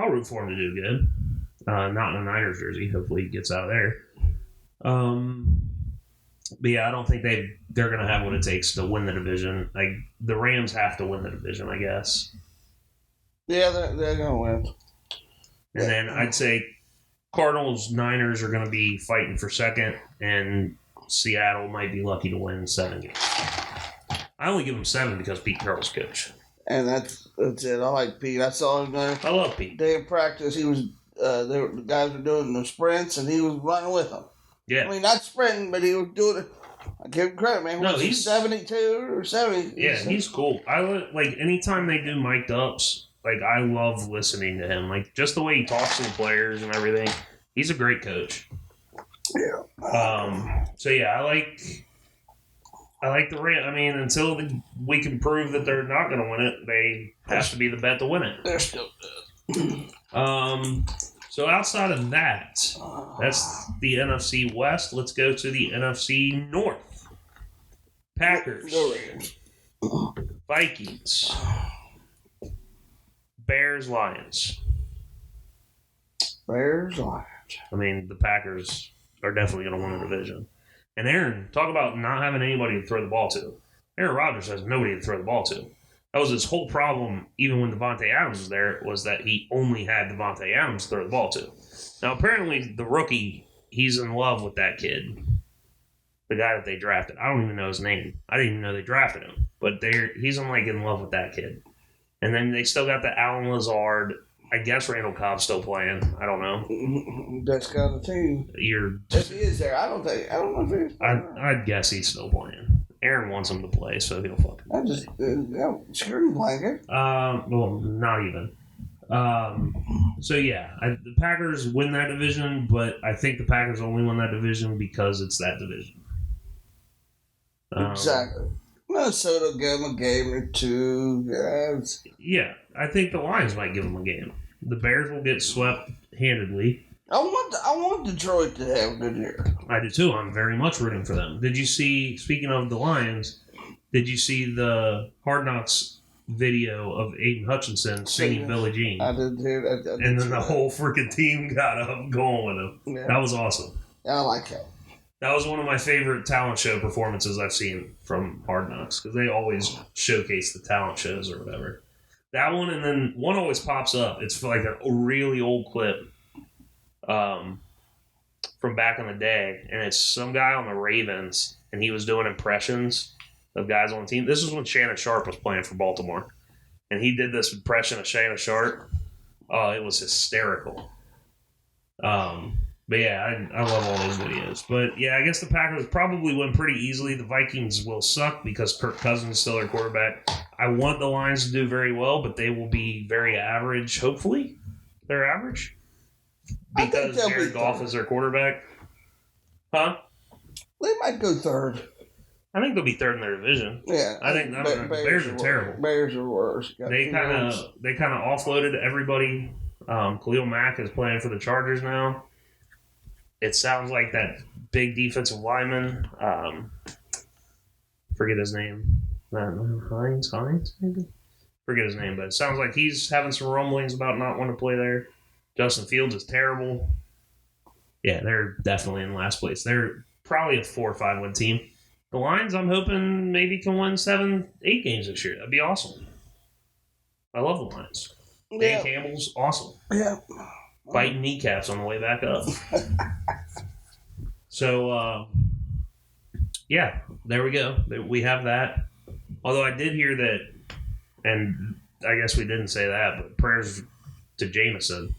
root for him to do good. Not in a Niners jersey. Hopefully he gets out of there. But yeah, I don't think they're going to have what it takes to win the division. Like the Rams have to win the division, I guess. Yeah, they're going to win. And then I'd say Cardinals, Niners are going to be fighting for second, and Seattle might be lucky to win 7 games. I only give them 7 because Pete Carroll's coach. And that's it. I like Pete. I saw him there. I love Pete. Day of practice, he was. The guys were doing the sprints, and he was running with them. Yeah. I mean, not sprinting, but he was doing it. I give him credit, man. No, he's 72 or 70. Yeah, he's cool. Like anytime they do mic'd ups, like I love listening to him. Like just the way he talks to the players and everything. He's a great coach. Yeah. So yeah, I like the Rams. I mean, until we can prove that they're not going to win it, they have to be the bet to win it. They're still good. So outside of that, that's the NFC West. Let's go to the NFC North. Packers. Vikings. Bears, Lions. Bears, Lions. I mean, the Packers are definitely going to win the division. And Aaron, talk about not having anybody to throw the ball to. Aaron Rodgers has nobody to throw the ball to. That was his whole problem, even when Devontae Adams was there, was that he only had Devontae Adams to throw the ball to. Now, apparently, the rookie, he's in love with that kid. The guy that they drafted. I don't even know his name. I didn't even know they drafted him. But he's in love with that kid. And then they still got the Allen Lazard. I guess Randall Cobb's still playing. I don't know. Best guy on the team. If he is there, I don't know if he's playing. I'd guess he's still playing. Aaron wants him to play, so he'll fucking play. I just screw him playing it. Well, not even. So yeah, the Packers win that division, but I think the Packers only win that division because it's that division. Exactly. Minnesota will give them a game or two. Guys. Yeah, I think the Lions might give them a game. The Bears will get swept handedly. I want Detroit to have a good year. I do too. I'm very much rooting for them. Did you see, speaking of the Lions, did you see the Hard Knocks video of Aiden Hutchinson singing Billie Jean? I did hear that. And then the whole freaking team got up going with him. Yeah. That was awesome. I like that. That was one of my favorite talent show performances I've seen from Hard Knocks because they always showcase the talent shows or whatever. That one, and then one always pops up. It's like a really old clip from back in the day, and it's some guy on the Ravens, and he was doing impressions of guys on the team. This was when Shannon Sharp was playing for Baltimore, and he did this impression of Shannon Sharp. Oh, it was hysterical. But yeah, I love all those videos. But yeah, I guess the Packers probably win pretty easily. The Vikings will suck because Kirk Cousins is still their quarterback. I want the Lions to do very well, but they will be very average, hopefully. They're average. Because Jared Goff is their quarterback. Huh? They might go third. I think they'll be third in their division. Yeah. I think the Bears are terrible. Bears are worse. They kind of offloaded everybody. Khalil Mack is playing for the Chargers now. It sounds like that big defensive lineman, Forget his name. Hines, maybe? Forget his name, but it sounds like he's having some rumblings about not wanting to play there. Justin Fields is terrible. Yeah, they're definitely in last place. They're probably a 4 or 5 win team. The Lions, I'm hoping maybe can win 7, 8 games this year. That'd be awesome. I love the Lions. Dan Campbell's awesome. Yeah. Biting kneecaps on the way back up. So, yeah, there we go. We have that. Although I did hear that, and I guess we didn't say that, but prayers to Jameson.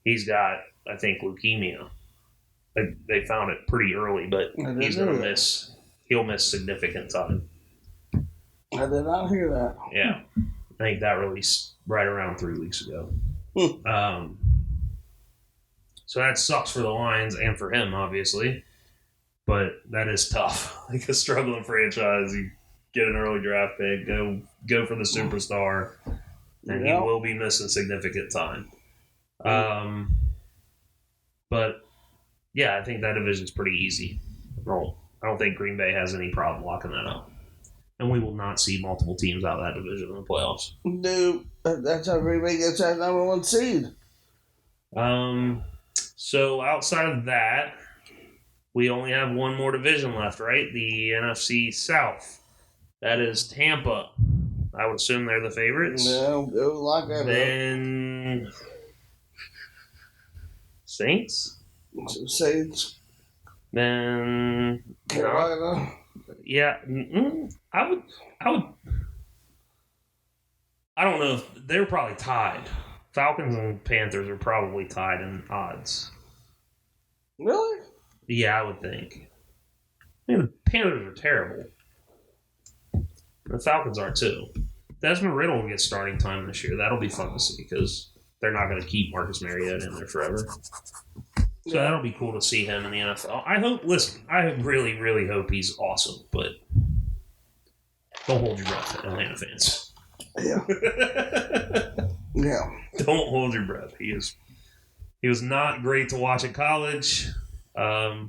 He's got, I think, leukemia. They found it pretty early, but he's going to miss. He'll miss significant time. I did not hear that. Yeah. I think that released right around 3 weeks ago. So that sucks for the Lions and for him, obviously. But that is tough. Like a struggling franchise, you get an early draft pick, go for the superstar, and he will be missing significant time. But yeah, I think that division's pretty easy. I don't think Green Bay has any problem locking that up. And we will not see multiple teams out of that division in the playoffs. No, that's how Green Bay gets that number 1 seed. So outside of that, we only have one more division left, right? The NFC South. That is Tampa. I would assume they're the favorites. No, go lock that then Saints. Saints. Then Carolina. Yeah, I would. I don't know if they're probably tied. Falcons and Panthers are probably tied in odds. Really? Yeah, I would think. I mean, the Panthers are terrible. The Falcons are too. Desmond Riddle will get starting time this year. That'll be fun to see because they're not going to keep Marcus Mariota in there forever. So that'll be cool to see him in the NFL. I really, really hope he's awesome, but don't hold your breath, Atlanta fans. Yeah. Yeah. Don't hold your breath. He was not great to watch at college. But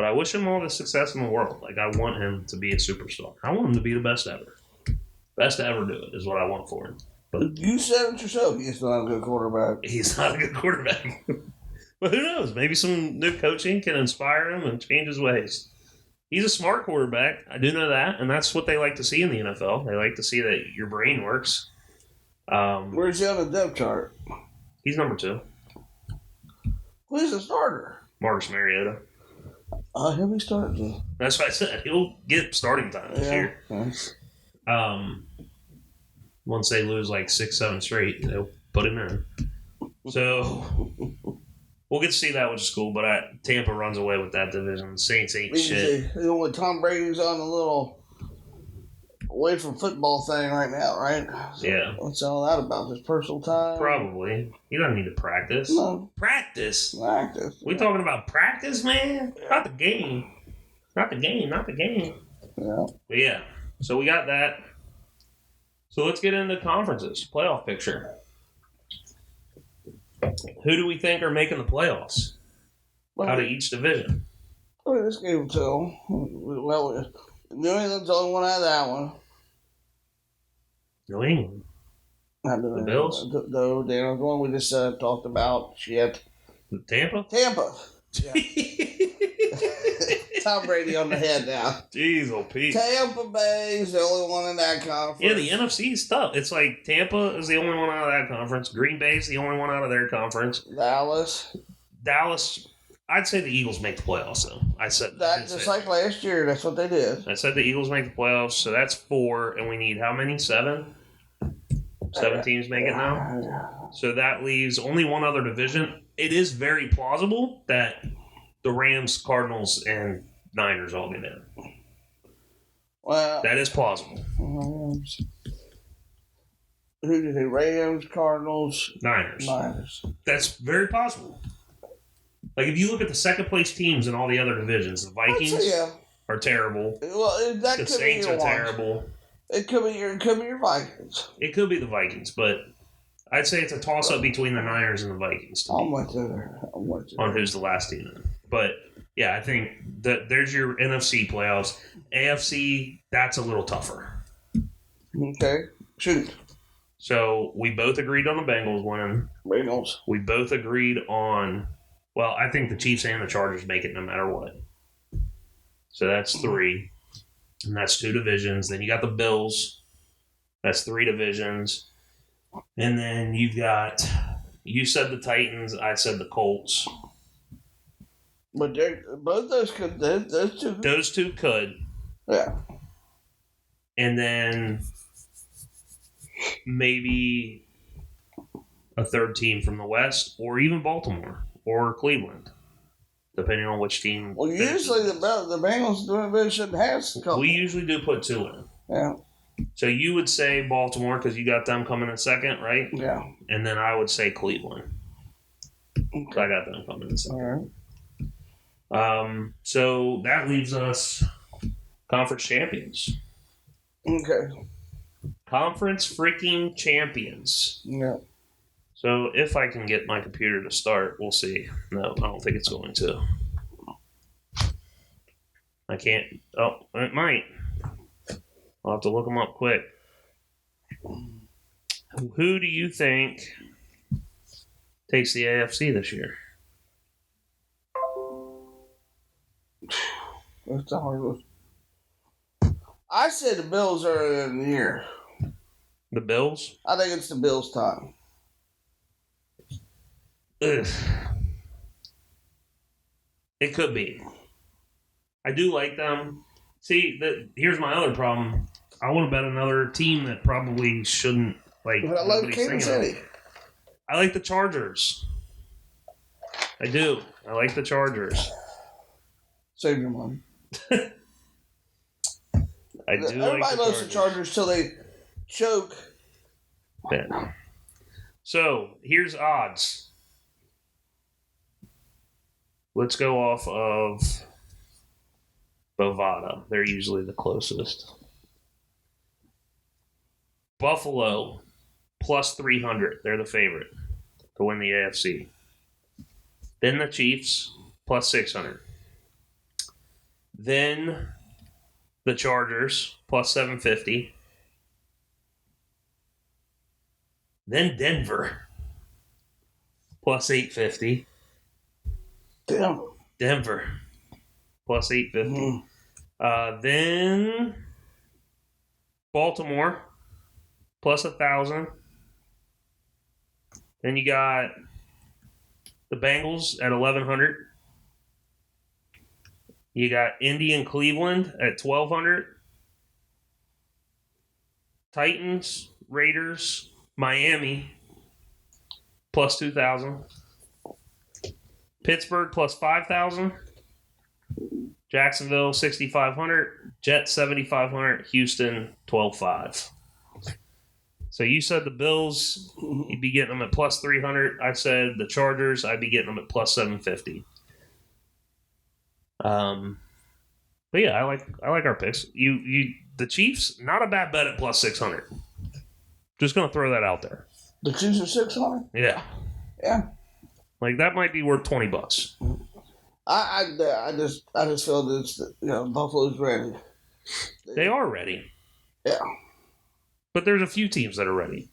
I wish him all the success in the world. Like, I want him to be a superstar. I want him to be the best ever. Best to ever do it is what I want for him. But you said it yourself. He's not a good quarterback. He's not a good quarterback. But who knows? Maybe some new coaching can inspire him and change his ways. He's a smart quarterback. I do know that. And that's what they like to see in the NFL. They like to see that your brain works. Where's he on the depth chart? He's number 2. Who's the starter? Marcus Mariota. He'll be starting. That's what I said. He'll get starting time this year. Nice. Once they lose like 6, 7 straight, they'll put him in. So we'll get to see that, which is cool. But Tampa runs away with that division. Saints ain't shit. When Tom Brady's on a little away from football thing right now, right? So yeah. What's all that about? Just personal time? Probably. He doesn't need to practice. No. Practice? We Yeah. talking about practice, man? Not the game. Not the game. Yeah. But yeah. So we got that. So let's get into conferences. Playoff picture. Who do we think are making the playoffs out of each division? Look at this game, too. Well, New England's the only one out of that one. New England. The Bills? The one we just talked about. Shit. Tampa? Tampa. Yeah. Tom Brady on the head now. Jeez, oh Pete. Tampa Bay's the only one in that conference. Yeah, the NFC is tough. It's like Tampa is the only one out of that conference. Green Bay's the only one out of their conference. Dallas. I'd say the Eagles make the playoffs, though. I said that just like last year. That's what they did. I said the Eagles make the playoffs, so that's 4, and we need how many? 7? 7 teams make it now. So that leaves only one other division. It is very plausible that the Rams, Cardinals, and Niners all get in. Well, that is plausible. Who did they? Rams, Cardinals, Niners. That's very possible. Like, if you look at the second place teams in all the other divisions, the Vikings are terrible. Well, that the Saints are terrible. It could be your Vikings. It could be the Vikings, but I'd say it's a toss-up between the Niners and the Vikings. I'm with you. On who's the last team in. But Yeah, I think that there's your NFC playoffs. AFC, that's a little tougher. Okay. Shoot. So we both agreed on the Bengals winning. Bengals. We both agreed on, well, I think the Chiefs and the Chargers make it no matter what. So that's 3. And that's 2 divisions. Then you got the Bills. That's 3 divisions. And then you've got, you said the Titans, I said the Colts. But both those could, those two. Those 2 could. Yeah. And then maybe a third team from the West, or even Baltimore or Cleveland, depending on which team. Well, usually the Bengals division has a couple. We usually do put 2 in. Yeah. So you would say Baltimore because you got them coming in second, right? Yeah. And then I would say Cleveland. Okay. I got them coming in second. All right. So that leaves us conference champions. Okay. Conference freaking champions. Yeah. So if I can get my computer to start, we'll see. No, I don't think it's going to. I can't. Oh, it might. I'll have to look them up quick. Who do you think takes the AFC this year? That's a hard one. I said the Bills earlier in the year. The Bills? I think it's the Bills' time. Ugh. It could be. I do like them. See, here's my other problem. I want to bet another team that probably shouldn't. Like, But I love nobody's Kansas thinking of. City. I like the Chargers. I do. I like the Chargers. Save your money. I do. Everybody like the loves the Chargers till they choke. Yeah. So here's odds. Let's go off of Bovada. They're usually the closest. Buffalo plus 300. They're the favorite to win the AFC. Then the Chiefs plus 600. Then the Chargers plus 750. Then Denver plus 850. Damn. Denver plus 850. Then Baltimore plus 1,000. Then you got the Bengals at 1,100. You got Indy and Cleveland at 1,200. Titans, Raiders, Miami plus 2,000. Pittsburgh plus 5,000. Jacksonville 6,500. Jets 7,500. Houston 12,500. So you said the Bills, you'd be getting them at plus 300. I said the Chargers, I'd be getting them at plus 750. But yeah, I like our picks. The Chiefs, not a bad bet at plus 600. Just gonna throw that out there. The Chiefs are 600. Yeah. Yeah. Like that might be worth $20. I just feel that Buffalo's ready. They are ready. Yeah. But there's a few teams that are ready.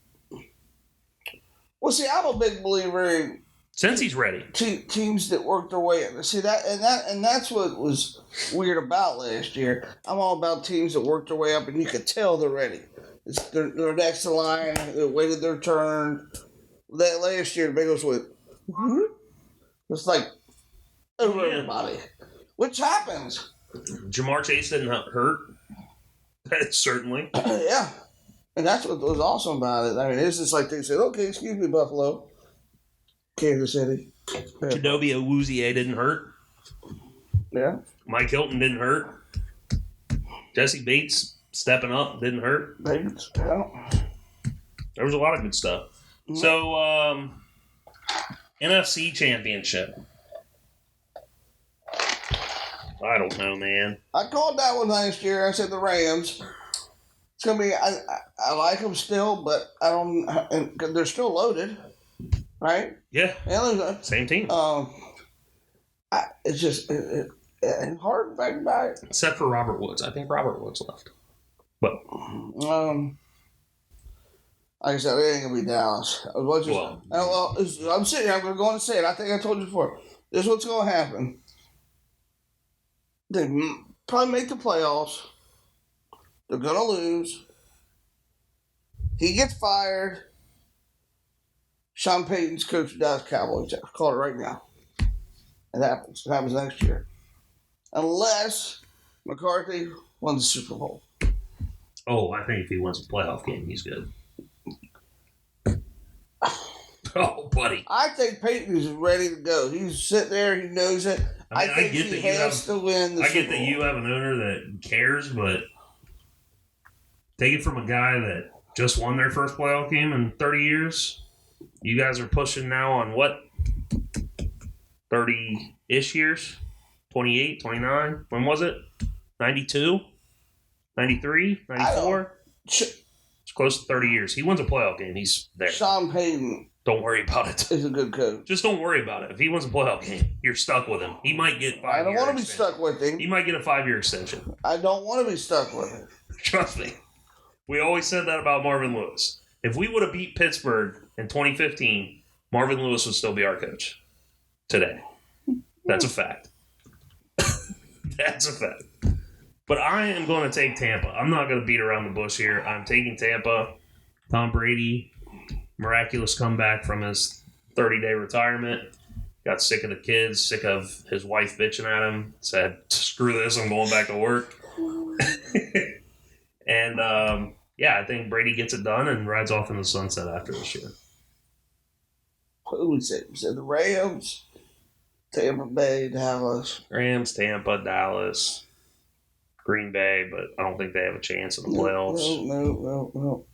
Well, see, I'm a big believer in Since he's ready. teams that work their way. See that's what was weird about last year. I'm all about teams that work their way up, and you could tell they're ready. They're next in line. They waited their turn. That last year, the Bengals went. It's like over everybody, which happens. Jamar Chase didn't hurt. Certainly. Yeah, and that's what was awesome about it. I mean, it's just like they said, "Okay, excuse me, Buffalo, Kansas City." Chidobe Awuzie didn't hurt. Yeah. Mike Hilton didn't hurt. Jesse Bates stepping up didn't hurt. Bates. Yeah. There was a lot of good stuff. Mm-hmm. So, NFC Championship. I don't know, man. I called that one last year. I said the Rams. It's gonna be. I like them still, but I don't. And they're still loaded, right? Yeah. Yeah. Same team. I It's just hard to think about it. Except for Robert Woods. I think Robert Woods left. But like I said, it ain't gonna be Dallas. I'm sitting here. I'm gonna go on and say it. I think I told you before. This is what's gonna happen. They probably make the playoffs. They're gonna lose. He gets fired. Sean Payton's coach of Dallas Cowboys. I'll call it right now. It happens. It happens next year. Unless McCarthy wins the Super Bowl. Oh, I think if he wins a playoff game, he's good. Oh, buddy. I think Peyton is ready to go. He's sitting there. He knows it. I think he has to win the Super Bowl. I get that you have an owner that cares, but take it from a guy that just won their first playoff game in 30 years. You guys are pushing now on what? 30-ish years? 28, 29? When was it? 92? 93? 94? It's close to 30 years. He wins a playoff game. He's there. Sean Payton. Don't worry about it. He's a good coach. Just don't worry about it. If he wins a playoff game, you're stuck with him. He might get 5 years. I don't want to be stuck with him. He might get a 5-year extension. I don't want to be stuck with him. Trust me. We always said that about Marvin Lewis. If we would have beat Pittsburgh in 2015, Marvin Lewis would still be our coach today. That's a fact. That's a fact. But I am going to take Tampa. I'm not going to beat around the bush here. I'm taking Tampa. Tom Brady, miraculous comeback from his 30-day retirement. Got sick of the kids, sick of his wife bitching at him. Said, screw this, I'm going back to work. And, I think Brady gets it done and rides off in the sunset after this year. Who we said? We said the Rams, Tampa Bay, Dallas. Rams, Tampa, Dallas, Green Bay, but I don't think they have a chance in the playoffs. No.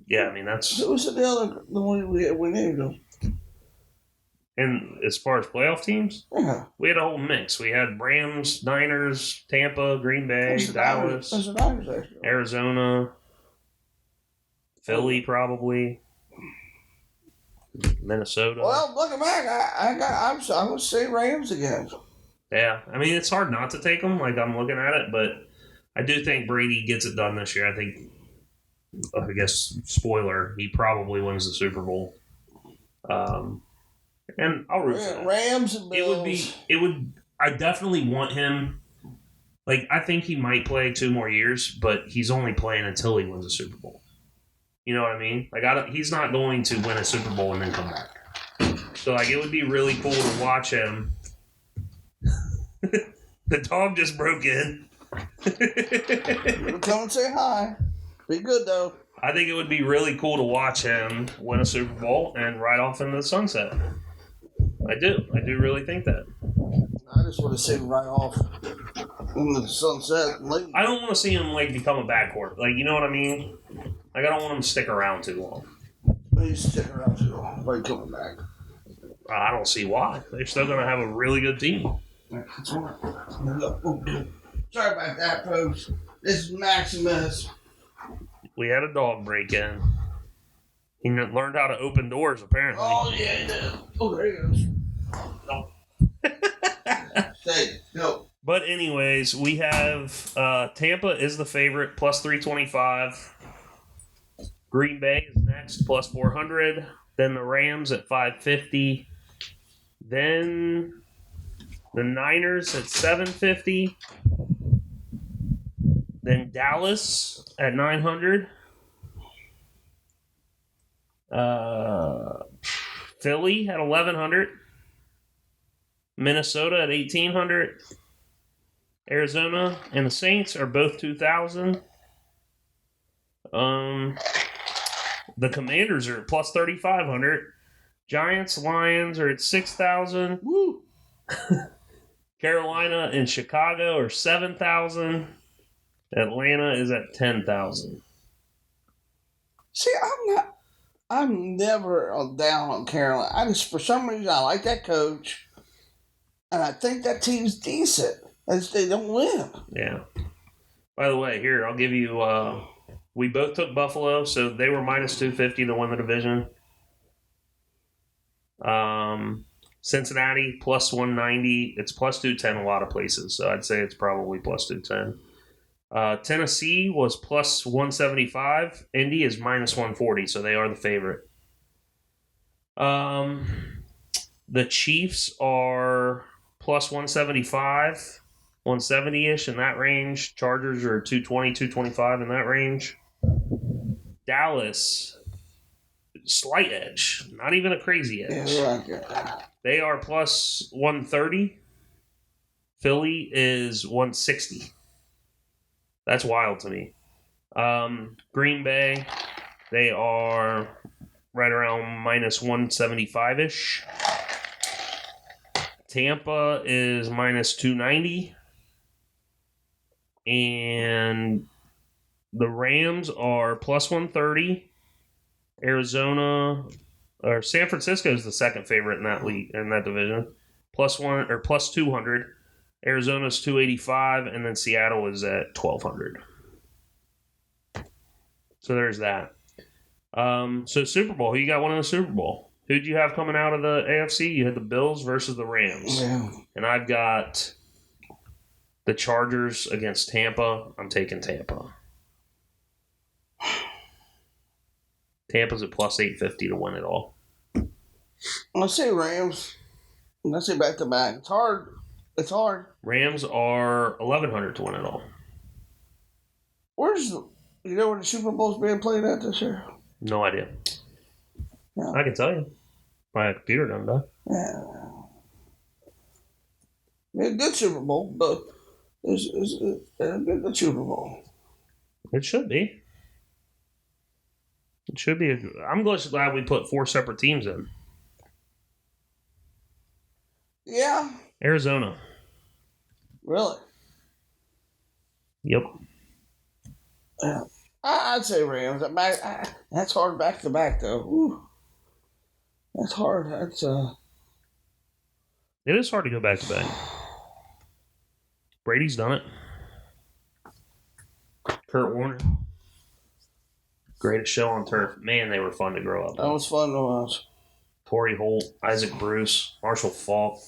Yeah, I mean, that's... Who was the other the one we named them? And as far as playoff teams, we had a whole mix. We had Rams, Niners, Tampa, Green Bay, Dallas, Arizona, Philly, probably, Minnesota. Well, looking back, I would say Rams again. Yeah, I mean, it's hard not to take them. Like, I'm looking at it, but I do think Brady gets it done this year. I think, I guess, spoiler, he probably wins the Super Bowl. And I'll root for that. Rams and Bills. I definitely want him. Like, I think he might play 2 more years, but he's only playing until he wins a Super Bowl. You know what I mean? Like, he's not going to win a Super Bowl and then come back. So, like, it would be really cool to watch him. The dog just broke in. Come and say hi. Be good, though. I think it would be really cool to watch him win a Super Bowl and ride off into the sunset. I do really think that. I just want to see him right off in the sunset. I don't want to see him, like, become a backcourt. Like, you know what I mean? Like, I don't want him to stick around too long. He's sticking around too long. Why are you coming back? I don't see why. They're still going to have a really good team. Sorry about that, folks. This is Maximus. We had a dog break in. He learned how to open doors, apparently. Oh, yeah, he did. Oh, there he goes. No. Stay. No. But anyways, we have Tampa is the favorite, plus 325. Green Bay is next, plus 400. Then the Rams at 550. Then the Niners at 750. Then Dallas at 900. Philly at 1,100. Minnesota at 1,800. Arizona and the Saints are both 2,000. The Commanders are at plus 3,500. Giants, Lions are at 6,000. Woo! Carolina and Chicago are 7,000. Atlanta is at 10,000. See, I'm never down on Carolina. For some reason, I like that coach. And I think that team's decent. They don't win. Yeah. By the way, here, I'll give you, we both took Buffalo, so they were minus 250 to win the division. Cincinnati, plus 190. It's plus 210 a lot of places, so I'd say it's probably plus 210. Tennessee was plus 175. Indy is minus 140, so they are the favorite. The Chiefs are plus 175, 170-ish in that range. Chargers are 220, 225 in that range. Dallas, slight edge, not even a crazy edge. Yeah. They are plus 130. Philly is 160. That's wild to me. Green Bay, they are right around minus 175-ish. Tampa is minus 290. And the Rams are plus 130. Arizona or San Francisco is the second favorite in that league, in that division. Plus 200. Arizona's 285, and then Seattle is at 1,200. So there's that. So Super Bowl, who you got winning the Super Bowl? Who'd you have coming out of the AFC? You had the Bills versus the Rams. Yeah. And I've got the Chargers against Tampa. I'm taking Tampa. Tampa's at plus 850 to win it all. Let's say Rams. Let's say back to back. It's hard. Rams are 1,100 to win it all. You know where the Super Bowl's being played at this year? No idea. Yeah. I can tell you. My computer done that. Yeah. A good Super Bowl, but it's a good Super Bowl. It should be. It should be. I'm glad we put 4 separate teams in. Yeah. Arizona. Really? Yep. Yeah. I'd say Rams. That's hard back to back, though. Ooh. That's hard. It is hard to go back to back. Brady's done it. Kurt Warner. Greatest show on turf. Man, they were fun to grow up That was fun to watch. Torrey Holt, Isaac Bruce, Marshall Faulk.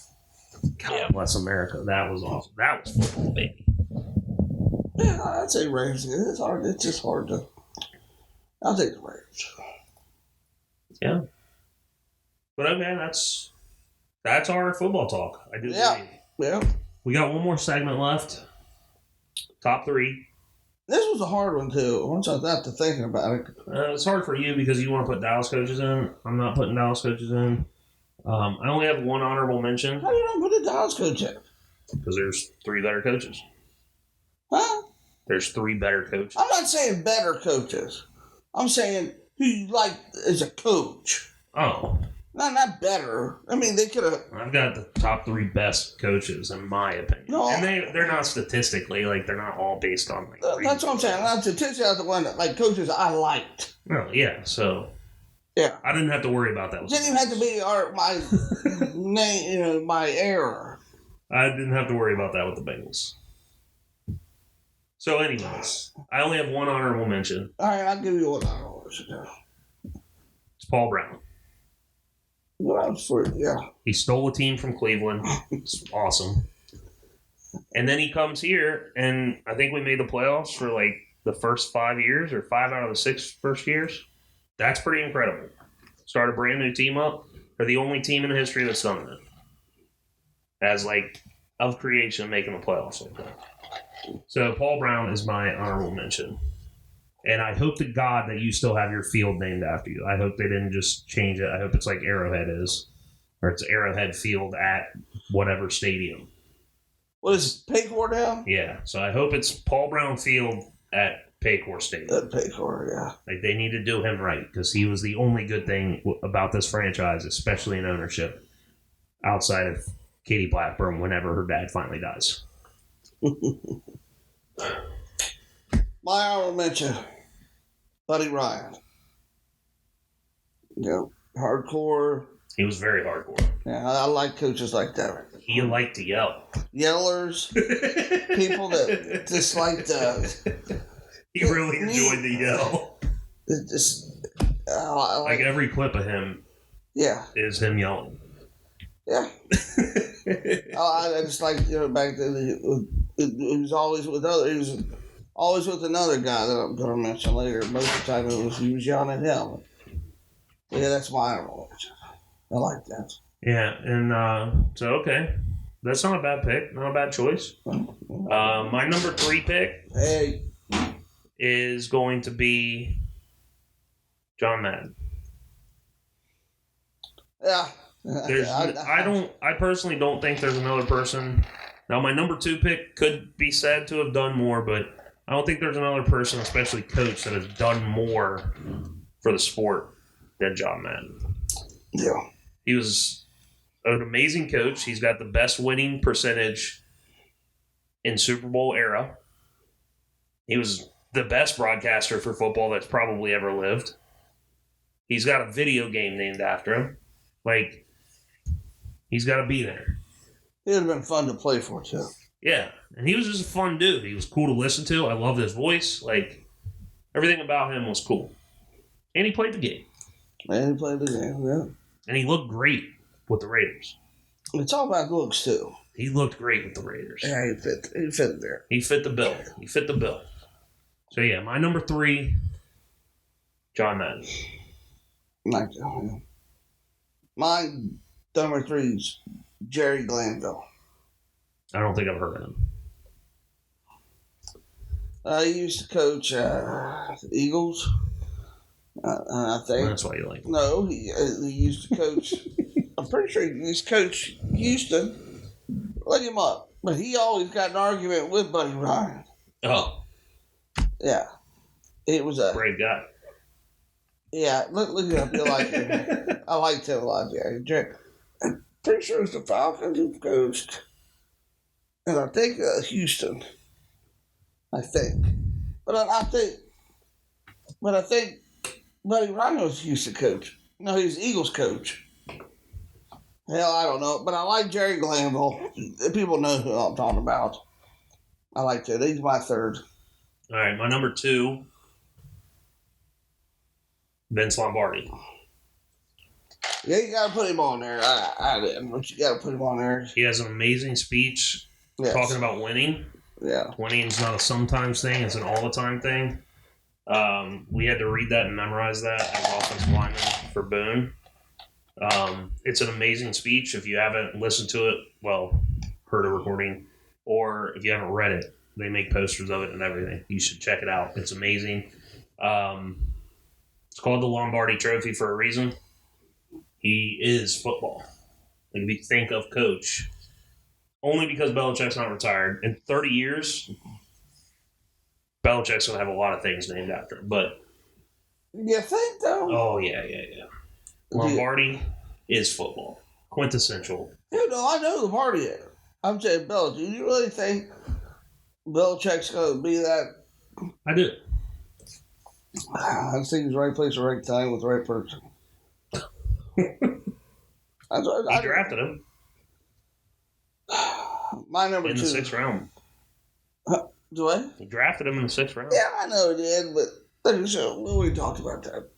God bless America. That was awesome. That was football, baby. Yeah, I'd say Rams. It's hard. It's just hard to. I'll take the Rams. Yeah. But okay, that's our football talk. I do believe. Yeah. We got one more segment left. Top 3. This was a hard one, too, once I got to thinking about it. It's hard for you because you want to put Dallas coaches in. I'm not putting Dallas coaches in. I only have one honorable mention. How do you not put a Dallas coach in? Because there's 3 better coaches. Huh? There's 3 better coaches. I'm not saying better coaches. I'm saying who you like as a coach. Oh. Not better. I mean, they could have... I've got the top 3 best coaches, in my opinion. No. And they're not statistically, like, they're not all based on, like... that's what I'm saying. Not statistically, that's the one that, like, coaches I liked. Oh, yeah, so... Yeah. I didn't have to worry about that. Didn't even have to be my name, my error. I didn't have to worry about that with the Bengals. So, anyways, I only have one honorable mention. All right, I'll give you one honorable mention. It's Paul Brown. Well, yeah. He stole a team from Cleveland. It's awesome. And then he comes here, and I think we made the playoffs for like the first 5 years, or 5 out of the 6 first years. That's pretty incredible. Start a brand new team up. They're the only team in history that's done that. As like of creation, making the playoffs like that. So Paul Brown is my honorable mention. And I hope to God that you still have your field named after you. I hope they didn't just change it. I hope it's like Arrowhead is. Or it's Arrowhead Field at whatever stadium. What is Paycor now? Yeah. So I hope it's Paul Brown Field at Paycor Stadium. At Paycor, yeah. Like they need to do him right because he was the only good thing about this franchise, especially in ownership, outside of Katie Blackburn whenever her dad finally dies. My honorable mention, Buddy Ryan. Hardcore. He was very hardcore. Yeah, I like coaches like that. He liked to yell. Yellers. People that just like the... He really enjoyed the yell. Just, like every clip of him yeah. is him yelling. Yeah. I just like back then. He was always with other. He was always with another guy that I'm going to mention later. Most of the time, he was yelling at him. Yeah, that's my honorable mention. I like that. Yeah, and so okay, that's not a bad pick, not a bad choice. My number 3 pick is going to be John Madden. Yeah. I personally don't think there's another person. Now, my number 2 pick could be said to have done more, but I don't think there's another person, especially coach, that has done more for the sport than John Madden. Yeah. He was an amazing coach. He's got the best winning percentage in Super Bowl era. He was the best broadcaster for football that's probably ever lived. He's got a video game named after him. Like, he's got to be there. He would have been fun to play for, too. Yeah, and he was just a fun dude. He was cool to listen to. I loved his voice. Like, everything about him was cool. And he played the game. And he played the game, yeah. And he looked great with the Raiders. It's all about looks, too. He looked great with the Raiders. Yeah, he fit there. He fit the bill. So, yeah, my number 3, John Madden. My number 3 is Jerry Glanville. I don't think I've heard of him. He used to coach the Eagles. I think that's why you like him. No, he used to coach. I'm pretty sure he used to coach Houston. Look him up. But he always got an argument with Buddy Ryan. Oh. Yeah. It was a brave guy. Yeah, look it up. You'll like him. I liked him a lot, Jerry. I'm pretty sure it's the Falcons who coached. And I think Houston. I think. But I think Buddy Ryan was Houston coach. No, he was Eagles coach. Hell, I don't know. But I like Jerry Glanville. People know who I'm talking about. I like that. He's my 3rd. All right, my number 2, Vince Lombardi. Yeah, you got to put him on there. I didn't, but you got to put him on there. He has an amazing speech talking about winning. Yeah. Winning is not a sometimes thing. It's an all-the-time thing. We had to read that and memorize that as offensive linemen for Boone. It's an amazing speech. If you haven't listened to it, heard a recording, or if you haven't read it, they make posters of it and everything. You should check it out. It's amazing. It's called the Lombardi Trophy for a reason. He is football. Like, if you think of coach, only because Belichick's not retired. In 30 years, Belichick's going to have a lot of things named after him. But you think, though? Oh, yeah. Lombardi is football. Quintessential. I know Lombardi. I'm saying, Belichick. Do you really think Belichick's going to be that? I do. I just think he's the right place, the right time, with the right person. I drafted him. My number 2. In the 6th round. Do I? He drafted him in the 6th round. Yeah, I know he did, but we talked about that.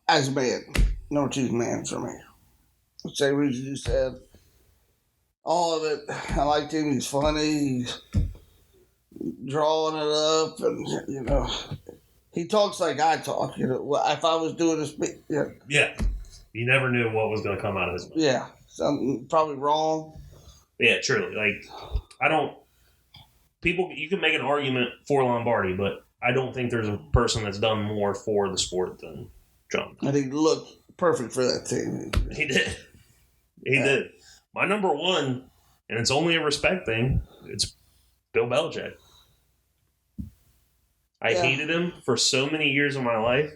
As a man, number 2 is man for me. Same reason you said. All of it. I liked him. He's funny. He's drawing it up, and he talks like I talk. If I was doing this, yeah, you never knew what was going to come out of his mouth. Yeah, something probably wrong. Yeah, truly. You can make an argument for Lombardi, but I don't think there's a person that's done more for the sport than John. And he looked perfect for that team. He did. He did. My number 1, and it's only a respect thing, it's Bill Belichick. I hated him for so many years of my life,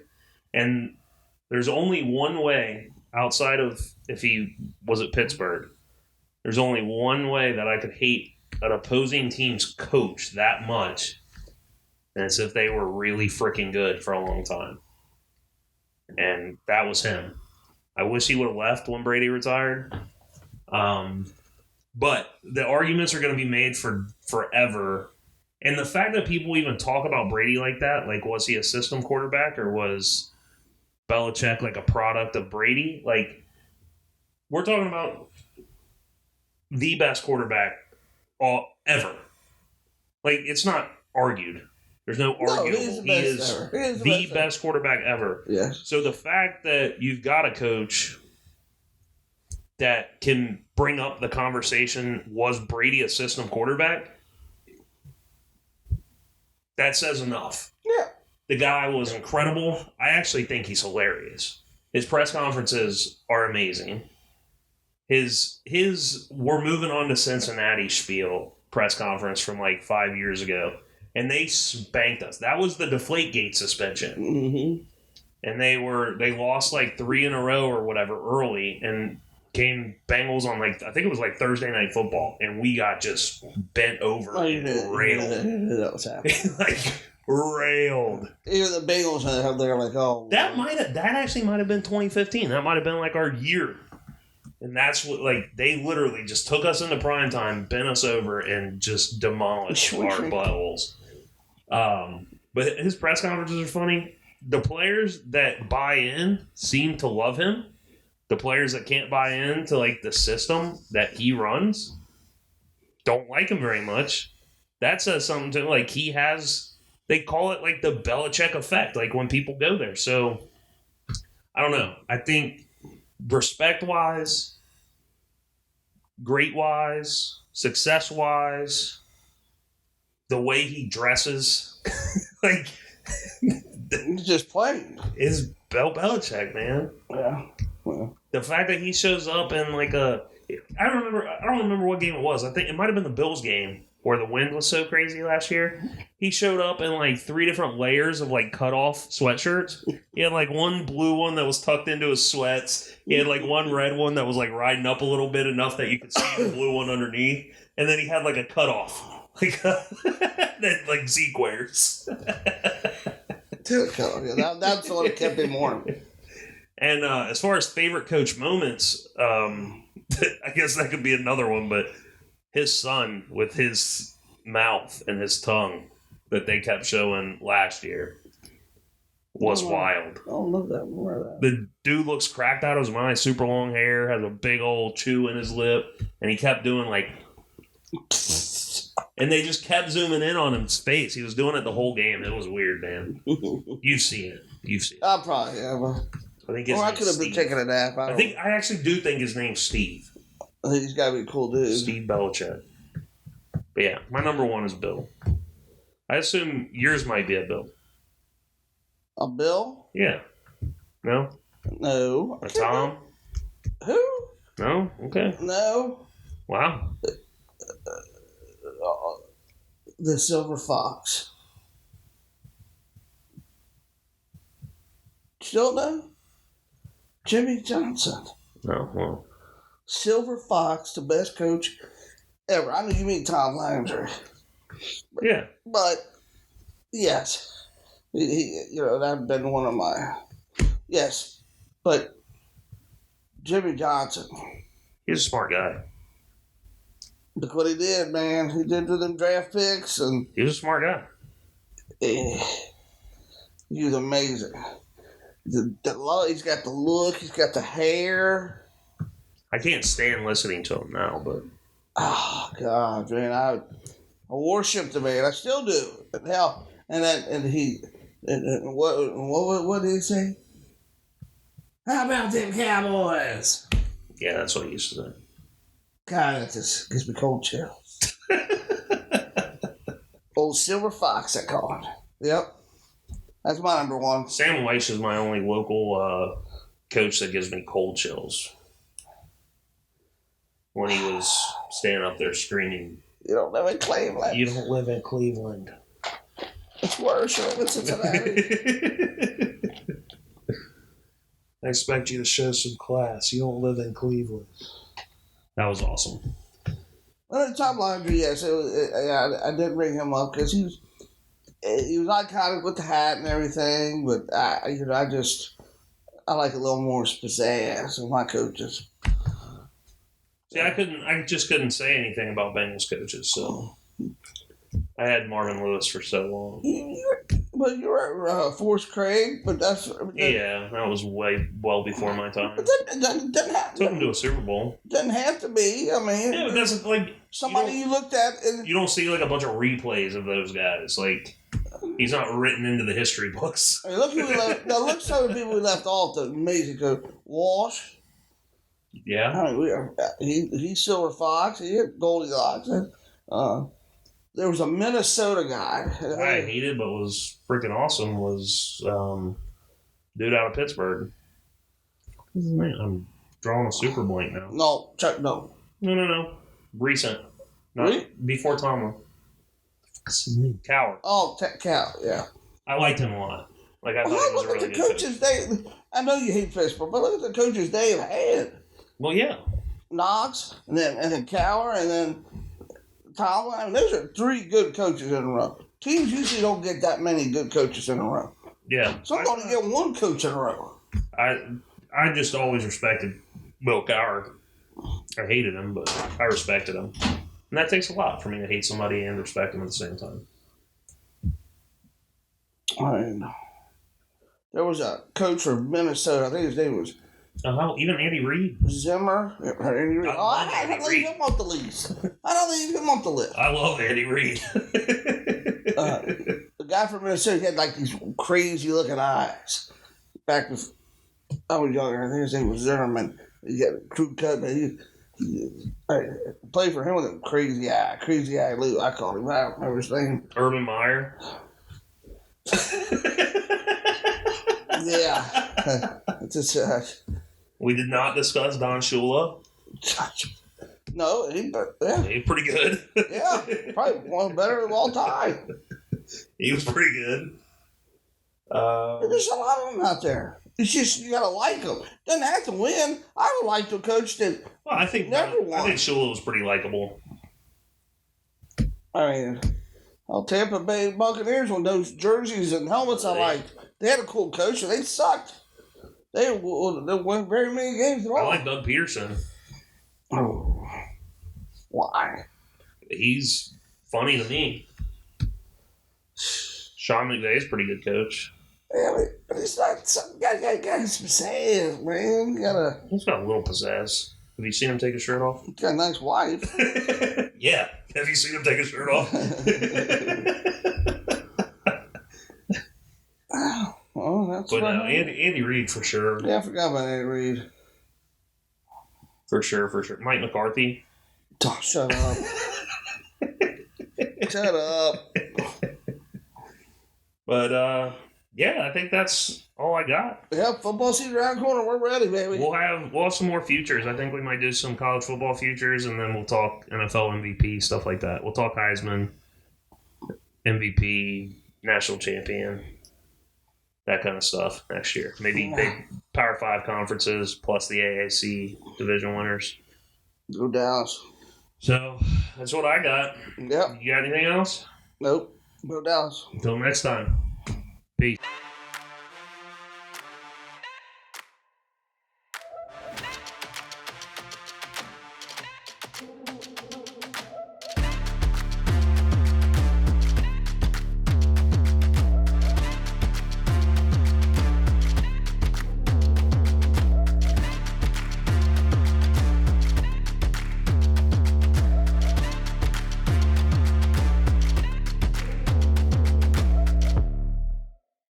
and there's only one way, outside of if he was at Pittsburgh, there's only one way that I could hate an opposing team's coach that much, and it's if they were really freaking good for a long time. And that was him. I wish he would have left when Brady retired. But the arguments are going to be made for forever. And the fact that people even talk about Brady like that, like, was he a system quarterback or was Belichick like a product of Brady? Like, We're talking about the best quarterback ever. Like, it's not argued. There's no arguable. He is the best quarterback ever. Yes. So the fact that you've got a coach that can bring up the conversation, was Brady a system quarterback? That says enough. Yeah. The guy was incredible. I actually think he's hilarious. His press conferences are amazing. His we're moving on to Cincinnati spiel press conference from like 5 years ago, and they spanked us. That was the Deflategate suspension. Mm-hmm. And they lost like 3 in a row or whatever early, and came Bengals on like, I think it was like Thursday Night Football, and we got just bent over and railed. That was happening. Like railed. Even the Bengals, they're like, oh. That actually might have been 2015. That might have been like our year. And that's what, like, they literally just took us into prime time, bent us over, and just demolished our buttholes. But his press conferences are funny. The players that buy in seem to love him. The players that can't buy into, like, the system that he runs don't like him very much. That says something to, like, he has, they call it, like, the Belichick effect, like, when people go there. So, I don't know. I think respect-wise, great-wise, success-wise, the way he dresses, like, he's just playing. Is Belichick, man. Yeah. Well. The fact that he shows up in like I don't remember what game it was. I think it might have been the Bills game where the wind was so crazy last year. He showed up in like 3 different layers of like cut off sweatshirts. He had like one blue one that was tucked into his sweats. He had like one red one that was like riding up a little bit enough that you could see the blue one underneath. And then he had like a cut off. Like that like Zeke wears. That's the one that kept him warm. And as far as favorite coach moments, I guess that could be another one, but his son with his mouth and his tongue that they kept showing last year was wild. I don't know that more. The dude looks cracked out of his mind, super long hair, has a big old chew in his lip, and he kept doing like... And they just kept zooming in on his face. He was doing it the whole game. It was weird, man. You've seen it. I probably have. I think I could have been taking a nap. I actually do think his name's Steve. I think he's got to be a cool dude. Steve Belichick. But yeah, my number one is Bill. I assume yours might be a Bill. A Bill? Yeah. No? No. A Tom? Who? No? Okay. No. Wow. The Silver Fox. Still know? Jimmy Johnson. Oh, well. Silver Fox, the best coach ever. I know you mean Tom Landry. Yeah. But, yes. That's been one of my... Yes. But, Jimmy Johnson. He's a smart guy. Look what he did, man. He did with them draft picks. And he was a smart guy. He was amazing. He's got the look. He's got the hair. I can't stand listening to him now, but... Oh, God, man. I worship the man. I still do. And hell, what did he say? How about them Cowboys? Yeah, that's what he used to say. God, that just gives me cold chills. Old Silver Fox, I call him. Yep. That's my number one. Sam Weiss is my only local coach that gives me cold chills. When he was standing up there screaming, "You don't live in Cleveland. You don't live in Cleveland. It's worse. You live in Cincinnati. I expect you to show some class. You don't live in Cleveland." That was awesome. Well, Tom Landry, yes. I didn't bring him up because he was iconic with the hat and everything, but I like a little more pizzazz than my coaches. See, I just couldn't say anything about Bengals coaches, so I had Marvin Lewis for so long. But you're Forrest Craig, but that's Yeah, that was well before my time. But that doesn't have Took him to a Super Bowl. Doesn't have to be. I mean, Yeah, but that's like somebody you looked at, and you don't see like a bunch of replays of those guys. Like he's not written into the history books. I mean, look who we left. Now look some of the people we left off. The amazing coach Walsh. Yeah, I mean, he's Silver Fox. He hit Goldilocks. There was a Minnesota guy. I hated, but was freaking awesome. Was dude out of Pittsburgh. Man, I'm drawing a super blank now. No, Chuck. No. No. Recent, not before Tomlin. Coward. Oh, Cal. Yeah. I liked him a lot. Like I thought he was look a really at the good coaches coach. I know you hate Pittsburgh, but look at the coaches they have had. Well, yeah. Knox, and then Cower, and then Tomlin. I mean, those are 3 good coaches in a row. Teams usually don't get that many good coaches in a row. Yeah. Some only get 1 coach in a row. I just always respected Will Cowher. I hated him, but I respected him. And that takes a lot for me to hate somebody and respect him at the same time. I mean, there was a coach from Minnesota. I think his name was even Andy Reid. Zimmer. Andy Reid. I don't leave him off the list. I don't leave him off the list. I love Andy Reid. The guy from Minnesota had like these crazy looking eyes. Back when I was younger, I think his name was Zimmerman. He got a crew cut, but he played for him with a crazy eye Lou. I called him. I don't remember his name. Urban Meyer. Yeah. We did not discuss Don Shula. No, he's pretty good. Yeah, probably one of the better of all time. He was pretty good. There's a lot of them out there. It's just you gotta like them. Doesn't have to win. I would like to coach that. Well, I think Shula was pretty likable. I mean, Tampa Bay Buccaneers with those jerseys and helmets I liked. They had a cool coach and they sucked. They won very many games at all. I like Doug Peterson. Oh, why? He's funny to me. Sean McVay's a pretty good coach. Yeah, but it's not some guy some pizzazz, man. He's got a little pizzazz. Have you seen him take his shirt off? He's got a nice wife. Yeah. Have you seen him take his shirt off? Oh, that's but no, Andy Reid for sure. Yeah, I forgot about Andy Reid. For sure. Mike McCarthy. Oh, shut up. Shut up. But, yeah, I think that's all I got. Yeah, football season around the corner. We're ready, baby. We'll have some more futures. I think we might do some college football futures, and then we'll talk NFL MVP, stuff like that. We'll talk Heisman, MVP, national champion, that kind of stuff next year. Maybe big Power 5 conferences plus the AAC division winners. Go Dallas. So, that's what I got. Yep. You got anything else? Nope. Go Dallas. Until next time. Peace.